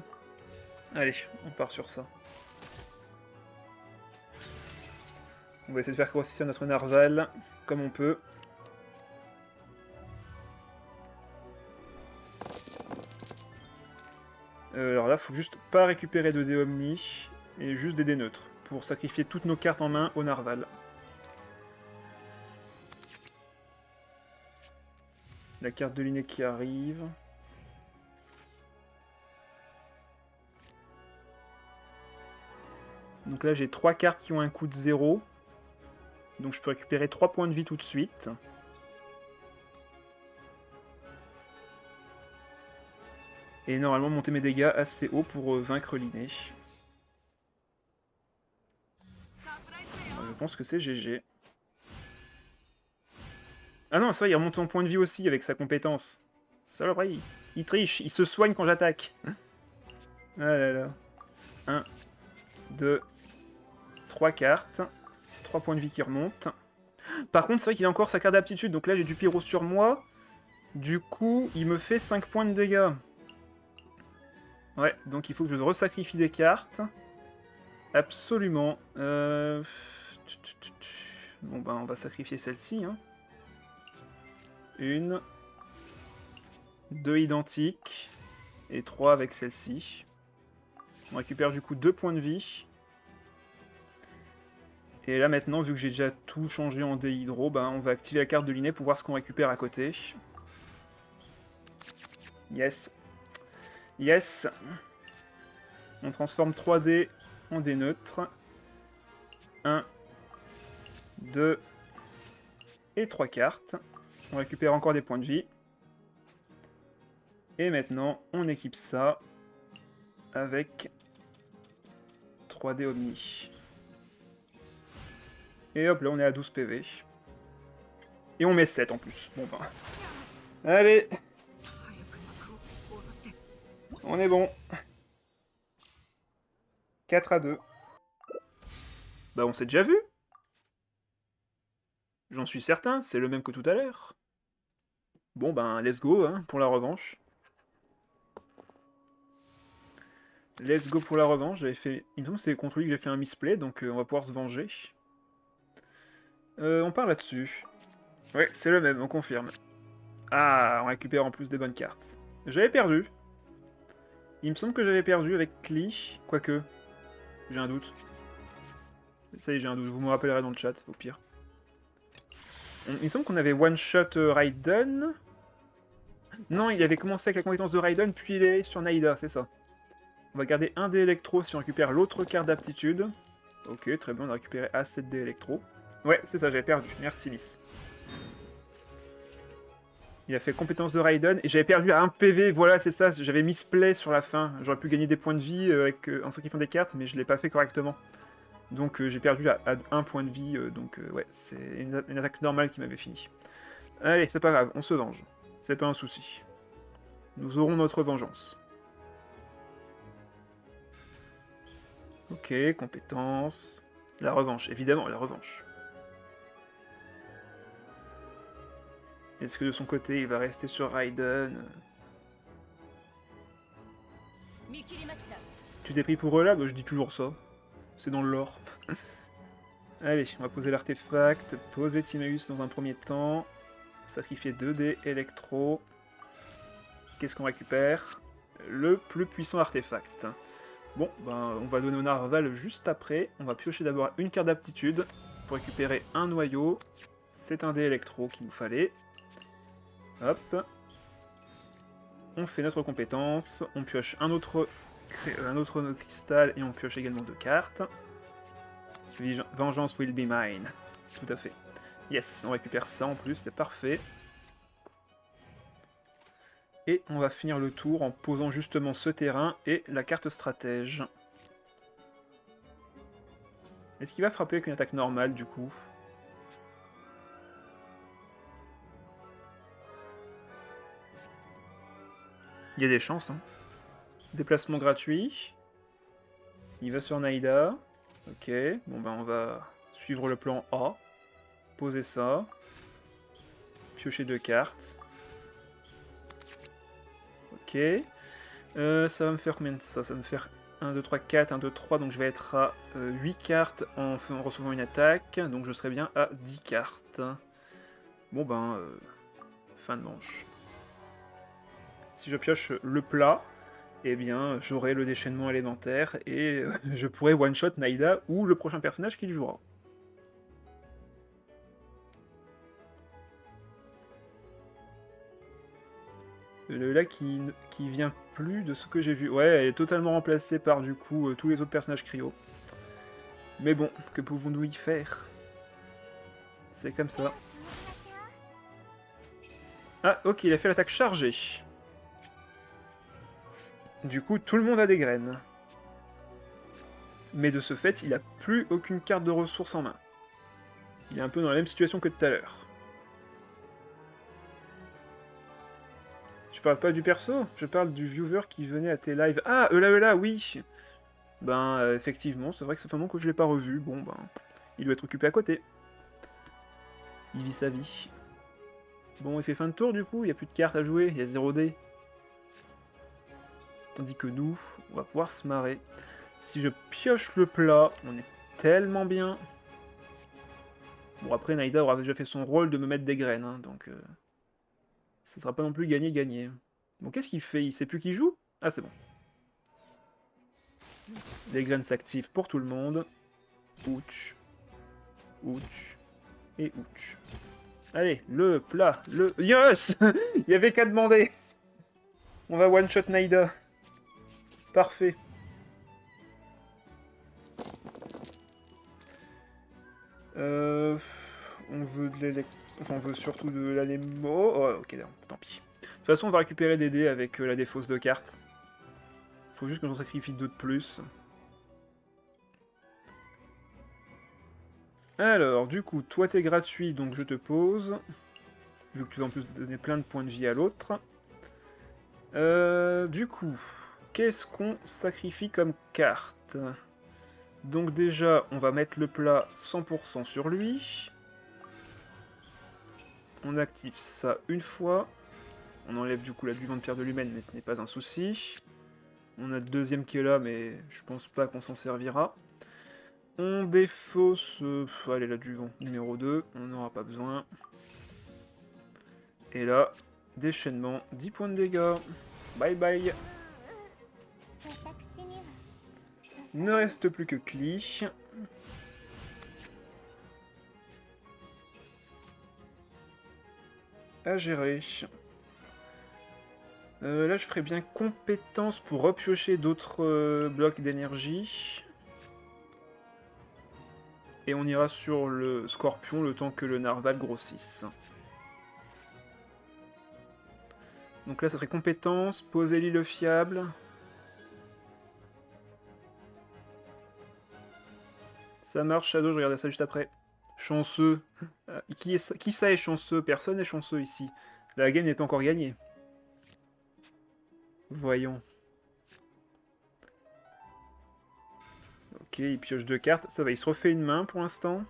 Allez, on part sur ça. On va essayer de faire grossir notre narval comme on peut. Alors là, faut juste pas récupérer de dés omni et juste des dés neutres pour sacrifier toutes nos cartes en main au narval. La carte de l'inné qui arrive. Donc là, j'ai 3 cartes qui ont un coût de 0. Donc je peux récupérer 3 points de vie tout de suite. Et normalement monter mes dégâts assez haut pour vaincre l'inné. Je pense que c'est GG. Ah non, ça, il remonte en point de vie aussi avec sa compétence. Saloperie, il triche, il se soigne quand j'attaque. Ah là là. 1, 2, 3 cartes. 3 points de vie qui remontent. Par contre, c'est vrai qu'il a encore sa carte d'aptitude, donc là j'ai du pyro sur moi. Du coup, il me fait 5 points de dégâts. Ouais, donc il faut que je resacrifie des cartes. Absolument. Bon ben, on va sacrifier celle-ci. Hein. 1, 2 identiques, et 3 avec celle-ci. On récupère du coup 2 points de vie. Et là maintenant, vu que j'ai déjà tout changé en déhydro, ben, on va activer la carte de l'inné pour voir ce qu'on récupère à côté. Yes. Yes. On transforme 3 dés en dés neutres. 1, 2 et 3 cartes. On récupère encore des points de vie. Et maintenant, on équipe ça avec 3 dés omni. Et hop, là on est à 12 PV. Et on met 7 en plus. Bon ben. Allez. On est bon. 4 à 2. Bah on s'est déjà vu. J'en suis certain, c'est le même que tout à l'heure. Bon ben, let's go hein, pour la revanche. Let's go pour la revanche. J'avais fait... Il me semble que c'est contre lui que j'ai fait un misplay, donc on va pouvoir se venger. On part là-dessus. Ouais, c'est le même, on confirme. Ah, on récupère en plus des bonnes cartes. J'avais perdu. Il me semble que j'avais perdu avec Klee, quoique. J'ai un doute. Ça y est, j'ai un doute, vous me rappellerez dans le chat, au pire. Il me semble qu'on avait one-shot Raiden. Non, il avait commencé avec la compétence de Raiden, puis il est sur Naïda, c'est ça. On va garder un dé électro si on récupère l'autre carte d'aptitude. Ok, très bien, on a récupéré A7 dé électro. Ouais, c'est ça, j'avais perdu. Merci, Lys. Il a fait compétence de Raiden, et j'avais perdu à 1 PV, voilà, c'est ça, j'avais misplay sur la fin. J'aurais pu gagner des points de vie en sacrifiant des cartes, mais je l'ai pas fait correctement. Donc j'ai perdu à 1 point de vie, donc ouais, c'est une attaque normale qui m'avait fini. Allez, c'est pas grave, on se venge. C'est pas un souci. Nous aurons notre vengeance. Ok, compétence. La revanche, évidemment, la revanche. Est-ce que de son côté, il va rester sur Raiden? Tu t'es pris pour eux là? Bah, je dis toujours ça. C'est dans le lore. Allez, on va poser l'artefact, poser Timaeus dans un premier temps, sacrifier 2 dés électro. Qu'est-ce qu'on récupère? Le plus puissant artefact. Bon, ben, on va donner au narval juste après. On va piocher d'abord une carte d'aptitude pour récupérer un noyau. C'est un dé électro qu'il nous fallait. Hop. On fait notre compétence. On pioche un autre cristal et on pioche également 2 cartes. Vengeance will be mine. Tout à fait. Yes, on récupère ça en plus, c'est parfait. Et on va finir le tour en posant justement ce terrain et la carte stratège. Est-ce qu'il va frapper avec une attaque normale du coup? Il y a des chances, hein. Déplacement gratuit. Il va sur Naïda. Ok, bon ben on va suivre le plan A. Poser ça. Piocher 2 cartes. Ok. Ça va me faire combien de ça? Ça va me faire 1, 2, 3, 4, 1, 2, 3. Donc je vais être à 8 cartes en recevant une attaque. Donc je serai bien à 10 cartes. Bon ben, fin de manche. Si je pioche le plat, eh bien j'aurai le déchaînement élémentaire et je pourrai one-shot Naïda ou le prochain personnage qui le jouera. Le lac qui vient plus de ce que j'ai vu. Ouais, elle est totalement remplacée par du coup tous les autres personnages cryo. Mais bon, que pouvons-nous y faire? C'est comme ça. Ah, ok, il a fait l'attaque chargée. Du coup, tout le monde a des graines. Mais de ce fait, il a plus aucune carte de ressources en main. Il est un peu dans la même situation que tout à l'heure. Tu parles pas du perso? Je parle du viewer qui venait à tes lives. Ah, Eula, oui. Ben, effectivement, c'est vrai que ça fait un moment que je l'ai pas revu. Bon, ben, il doit être occupé à côté. Il vit sa vie. Bon, il fait fin de tour, du coup, il n'y a plus de cartes à jouer, il y a 0 dés. Tandis que nous, on va pouvoir se marrer. Si je pioche le plat, on est tellement bien. Bon, après, Naïda aura déjà fait son rôle de me mettre des graines, hein, donc... ça sera pas non plus gagné-gagné. Bon, qu'est-ce qu'il fait? Il sait plus qui joue? Ah, c'est bon. Les graines s'activent pour tout le monde. Ouch. Ouch. Et ouch. Allez, le plat, le... Yes. Il y avait qu'à demander. On va one-shot Naïda. Parfait. On veut de enfin, on veut surtout de l'anémo. Oh, ok, tant pis. De toute façon, on va récupérer des dés avec la défausse de cartes. Faut juste que j'en sacrifie 2 de plus. Alors, du coup, toi t'es gratuit, donc je te pose. Vu que tu vas en plus donner plein de points de vie à l'autre. Du coup, qu'est-ce qu'on sacrifie comme carte? Donc déjà, on va mettre le plat 100% sur lui. On active ça une fois. On enlève du coup l'adjuvant de pierre de l'humaine, mais ce n'est pas un souci. On a le deuxième qui est là, mais je pense pas qu'on s'en servira. On défausse... allez, l'adjuvant numéro 2, on n'aura pas besoin. Et là, déchaînement, 10 points de dégâts. Bye bye. Il ne reste plus que Klee. À gérer. Là, je ferais bien compétence pour repiocher d'autres blocs d'énergie. Et on ira sur le scorpion le temps que le narval grossisse. Donc là, ça serait compétence, poser l'île fiable. Ça marche, Shadow, je regardais ça juste après. Chanceux. Qui ça est chanceux? Personne n'est chanceux ici. La game n'est pas encore gagnée. Voyons. Ok, il pioche 2 cartes. Ça va, il se refait une main pour l'instant.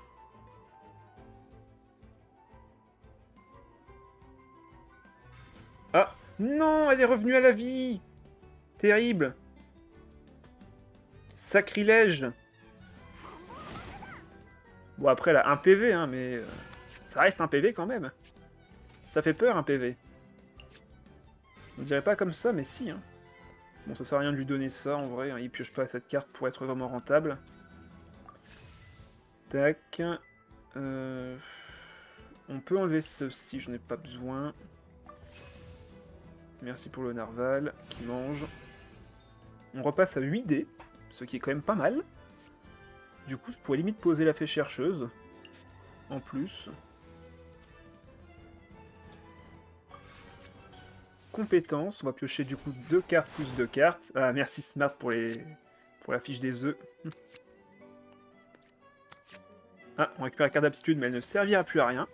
Ah! Non, elle est revenue à la vie! Terrible! Sacrilège! Bon, après, elle a 1 PV, hein, mais... ça reste un PV quand même. Ça fait peur, un PV. On dirait pas comme ça, mais si, hein. Bon, ça sert à rien de lui donner ça, en vrai. Hein, il pioche pas cette carte pour être vraiment rentable. Tac. On peut enlever ceci, j'en ai pas besoin. Merci pour le narval, qui mange. On repasse à 8 dés, ce qui est quand même pas mal. Du coup, je pourrais limite poser la fée chercheuse. En plus. Compétences, on va piocher du coup 2 cartes plus 2 cartes. Ah, merci Smart pour la fiche des œufs. Ah, on récupère la carte d'aptitude, mais elle ne servira plus à rien.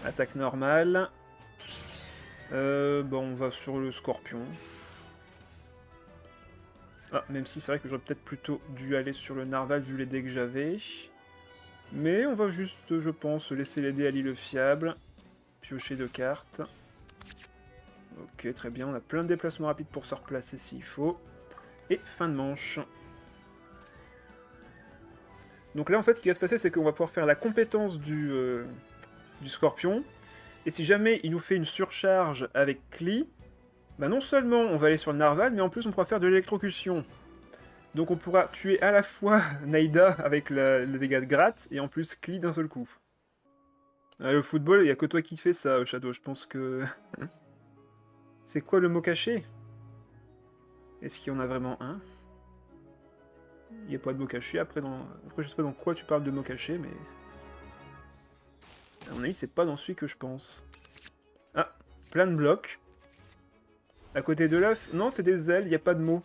Attaque normale. Bon, on va sur le scorpion. Ah, même si c'est vrai que j'aurais peut-être plutôt dû aller sur le narval vu les dés que j'avais. Mais on va juste, je pense, laisser les dés à l'île fiable. Piocher 2 cartes. Ok, très bien, on a plein de déplacements rapides pour se replacer s'il faut. Et fin de manche. Donc là, en fait, ce qui va se passer, c'est qu'on va pouvoir faire la compétence du scorpion. Et si jamais il nous fait une surcharge avec Klee, bah non seulement on va aller sur le narval, mais en plus on pourra faire de l'électrocution. Donc on pourra tuer à la fois Naïda avec le dégât de gratte, et en plus Klee d'un seul coup. Le football, il n'y a que toi qui fais ça, Shadow, je pense que... C'est quoi le mot caché? Est-ce qu'il y en a vraiment un? Il n'y a pas de mot caché, après, après je sais pas dans quoi tu parles de mot caché, mais... À mon avis, c'est pas dans celui que je pense. Ah, plein de blocs. À côté de l'œuf, non, c'est des ailes, il n'y a pas de mots.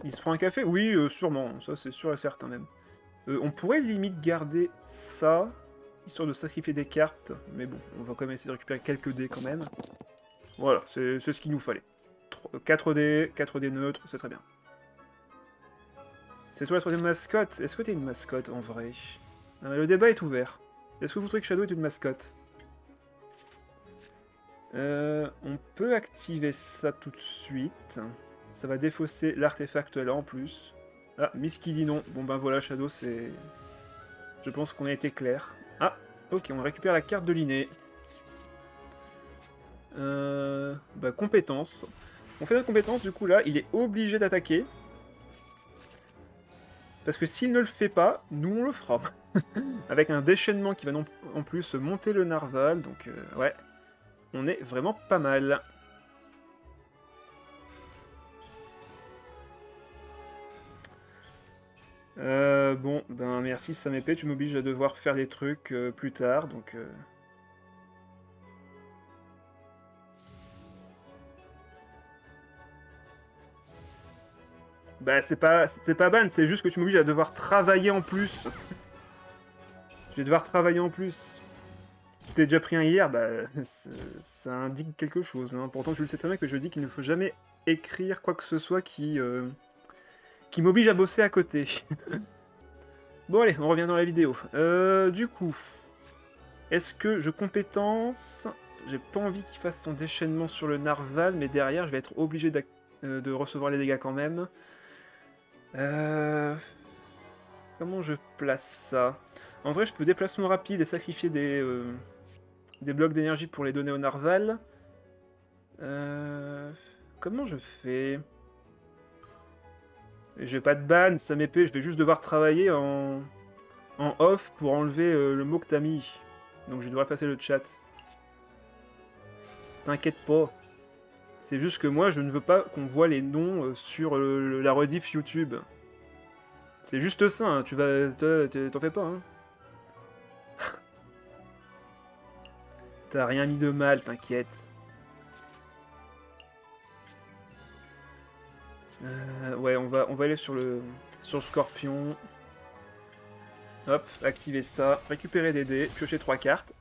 Il se prend un café? Oui, sûrement, ça c'est sûr et certain même. On pourrait limite garder ça, histoire de sacrifier des cartes, mais bon, on va quand même essayer de récupérer quelques dés quand même. Voilà, c'est ce qu'il nous fallait. 4 dés, 4 dés neutres, c'est très bien. C'est toi la troisième mascotte? Est-ce que t'es une mascotte en vrai? Le débat est ouvert. Est-ce que vous trouvez que Shadow est une mascotte? On peut activer ça tout de suite. Ça va défausser l'artefact là en plus. Ah, Miss qui dit non. Bon ben voilà, Shadow, c'est... Je pense qu'on a été clair. Ah, ok, on récupère la carte de l'inné. Bah, compétence. On fait notre compétence, du coup là, il est obligé d'attaquer. Parce que s'il ne le fait pas, nous on le fera. Avec un déchaînement qui va non, en plus monter le narval, donc ouais. On est vraiment pas mal. Bon, ben merci Samépé, tu m'obliges à devoir faire des trucs plus tard, donc... Bah c'est pas ban, c'est juste que tu m'obliges à devoir travailler en plus. Je vais devoir travailler en plus. Tu t'es déjà pris un hier, bah ça indique quelque chose. Hein. Pourtant tu le sais très bien que je dis qu'il ne faut jamais écrire quoi que ce soit qui m'oblige à bosser à côté. Bon allez, on revient dans la vidéo. Du coup, est-ce que je compétence? J'ai pas envie qu'il fasse son déchaînement sur le narval, mais derrière je vais être obligé de recevoir les dégâts quand même. Comment je place ça? En vrai, je peux déplacement rapide et sacrifier des blocs d'énergie pour les donner au narval. Comment je fais? J'ai pas de ban, ça m'épée, je vais juste devoir travailler en off pour enlever le mot que t'as mis. Donc je devrais effacer le chat. T'inquiète pas. C'est juste que moi, je ne veux pas qu'on voit les noms sur la rediff YouTube. C'est juste ça, hein. Tu vas... T'en fais pas, hein. T'as rien mis de mal, t'inquiète. Ouais, on va aller sur le scorpion. Hop, activer ça, récupérer des dés, piocher 3 cartes.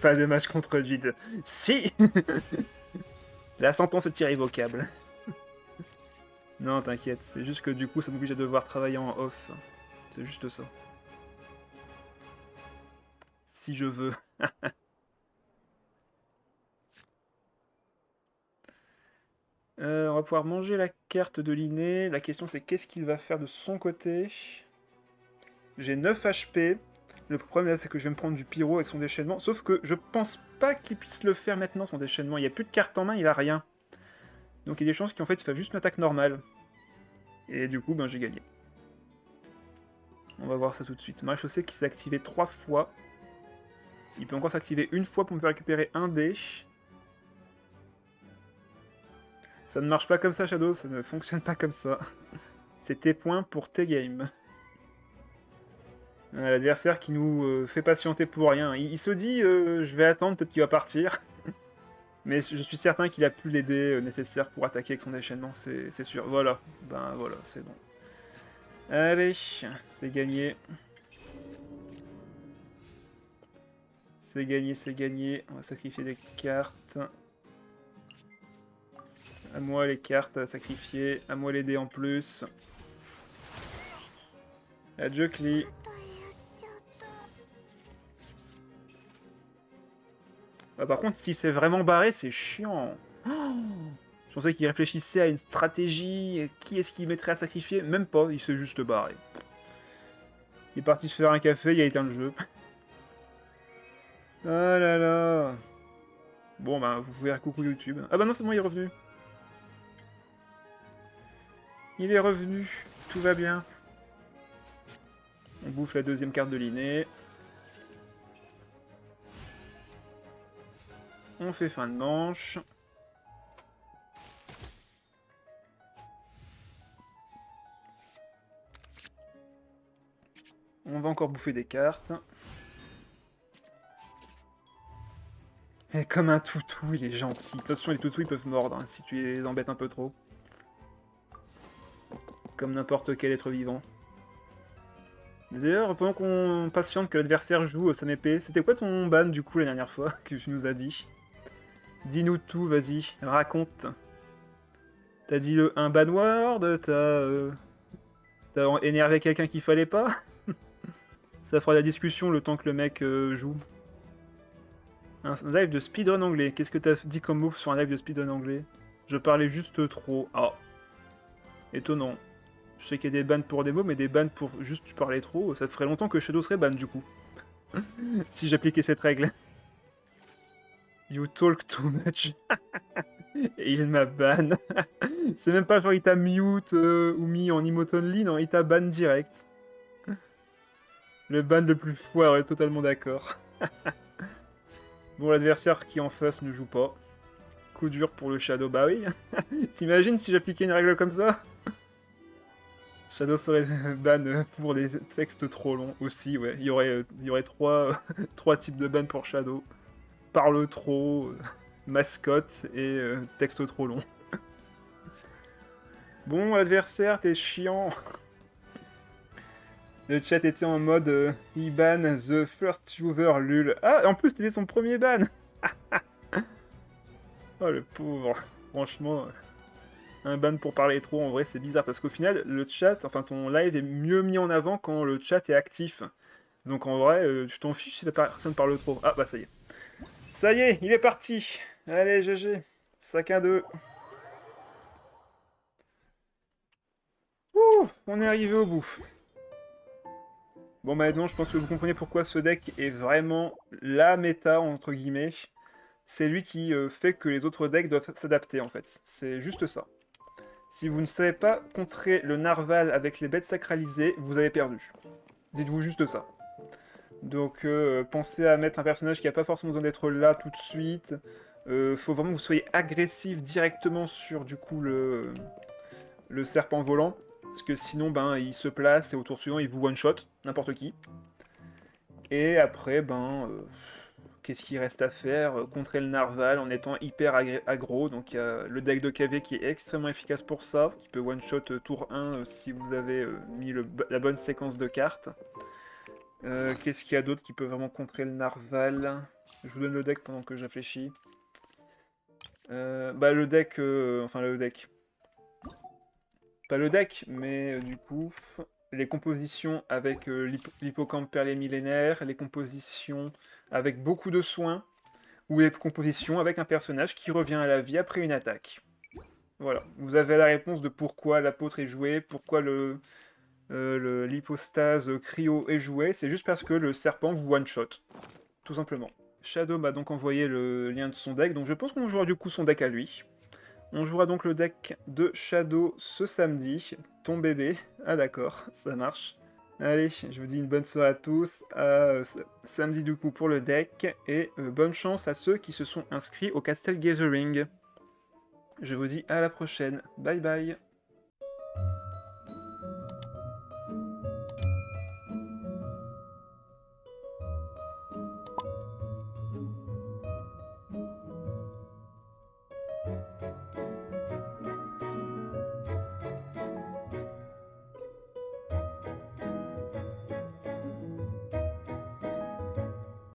Pas de match contre le vide. Si. La sentence est irrévocable. Non, t'inquiète, c'est juste que du coup, ça m'oblige à devoir travailler en off. C'est juste ça. Si je veux. On va pouvoir manger la carte de l'inné. La question c'est qu'est-ce qu'il va faire de son côté. J'ai 9 HP. Le problème là c'est que je vais me prendre du pyro avec son déchaînement. Sauf que je pense pas qu'il puisse le faire maintenant son déchaînement. Il n'y a plus de carte en main, il a rien. Donc il y a des chances qu'en fait il fasse juste une attaque normale. Et du coup ben j'ai gagné. On va voir ça tout de suite. Maréchaussée qui s'est activé 3 fois. Il peut encore s'activer une fois pour me faire récupérer un dé. Ça ne marche pas comme ça, Shadow, ça ne fonctionne pas comme ça. C'est tes points pour tes games. L'adversaire qui nous fait patienter pour rien. Il se dit, je vais attendre, peut-être qu'il va partir. Mais je suis certain qu'il a plus les dés nécessaires pour attaquer avec son déchaînement, c'est sûr. Voilà, ben voilà, c'est bon. Allez, c'est gagné. C'est gagné, c'est gagné. On va sacrifier des cartes. À moi les cartes à sacrifier. À moi les dés en plus. Adieu Cli. Bah, par contre, si c'est vraiment barré, c'est chiant. Oh, je pensais qu'il réfléchissait à une stratégie. Qui est-ce qu'il mettrait à sacrifier? Même pas, il s'est juste barré. Il est parti se faire un café, il a éteint le jeu. Ah là là. Bon, bah, vous pouvez dire coucou YouTube. Ah bah non, c'est bon, il est revenu. Il est revenu. Tout va bien. On bouffe la deuxième carte de l'inné. On fait fin de manche. On va encore bouffer des cartes. Et comme un toutou, il est gentil. De toute façon, les toutous, ils peuvent mordre hein, si tu les embêtes un peu trop. Comme n'importe quel être vivant. D'ailleurs, pendant qu'on patiente que l'adversaire joue sa épée, c'était quoi ton ban du coup la dernière fois que tu nous as dit? Dis-nous tout, vas-y, raconte. T'as dit un ban word, t'as énervé quelqu'un qu'il fallait pas. Ça fera la discussion le temps que le mec joue. Un live de speedrun anglais. Qu'est-ce que t'as dit comme move sur un live de speedrun anglais? Je parlais juste trop. Ah. Étonnant. Je sais qu'il y a des bans pour des mots, mais des bans pour juste tu parlais trop, ça ferait longtemps que Shadow serait ban du coup. Si j'appliquais cette règle. You talk too much. Et il m'a ban. C'est même pas genre il t'a mute ou mis en emote only, non, il t'a ban direct. Le ban le plus foireux, totalement d'accord. Bon, l'adversaire qui est en face ne joue pas. Coup dur pour le Shadow, bah oui. T'imagines si j'appliquais une règle comme ça? Shadow serait ban pour des textes trop longs aussi, ouais. Il y aurait trois types de ban pour Shadow. Parle trop, mascotte et texte trop long. Bon, adversaire, t'es chiant. Le chat était en mode he ban the first user lul. Ah, en plus, c'était son premier ban. Oh, le pauvre. Franchement, un ban pour parler trop, en vrai, c'est bizarre. Parce qu'au final, le chat, enfin, ton live est mieux mis en avant quand le chat est actif. Donc en vrai, tu t'en fiches si la personne parle trop. Ah, bah ça y est. Ça y est, il est parti. Allez, GG. 5-1-2. Ouh, on est arrivé au bout. Bon, bah maintenant, je pense que vous comprenez pourquoi ce deck est vraiment la méta, entre guillemets. C'est lui qui fait que les autres decks doivent s'adapter, en fait. C'est juste ça. Si vous ne savez pas contrer le Narval avec les bêtes sacralisées, vous avez perdu. Dites-vous juste ça. Donc, pensez à mettre un personnage qui n'a pas forcément besoin d'être là tout de suite. Faut vraiment que vous soyez agressif directement sur, du coup, le serpent volant. Parce que sinon, ben, il se place et au tour suivant, il vous one-shot, n'importe qui. Et après, ben, qu'est-ce qu'il reste à faire? Contrer le Narval en étant hyper aggro. Donc il y a le deck de KV qui est extrêmement efficace pour ça, qui peut one-shot tour 1 si vous avez mis la bonne séquence de cartes. Qu'est-ce qu'il y a d'autre qui peut vraiment contrer le Narval? Je vous donne le deck pendant que je réfléchis. Bah le deck, enfin le deck. Pas le deck, mais du coup, les compositions avec l'hippocampe perlé millénaire, les compositions avec beaucoup de soins, ou les compositions avec un personnage qui revient à la vie après une attaque. Voilà, vous avez la réponse de pourquoi l'apôtre est joué, pourquoi l'hypostase cryo est joué, c'est juste parce que le serpent vous one-shot, tout simplement. Shadow m'a donc envoyé le lien de son deck, donc je pense qu'on jouera du coup son deck à lui. On jouera donc le deck de Shadow ce samedi. Ton bébé. Ah d'accord, ça marche. Allez, je vous dis une bonne soirée à tous. Samedi du coup pour le deck. Et bonne chance à ceux qui se sont inscrits au Castle Gathering. Je vous dis à la prochaine. Bye bye.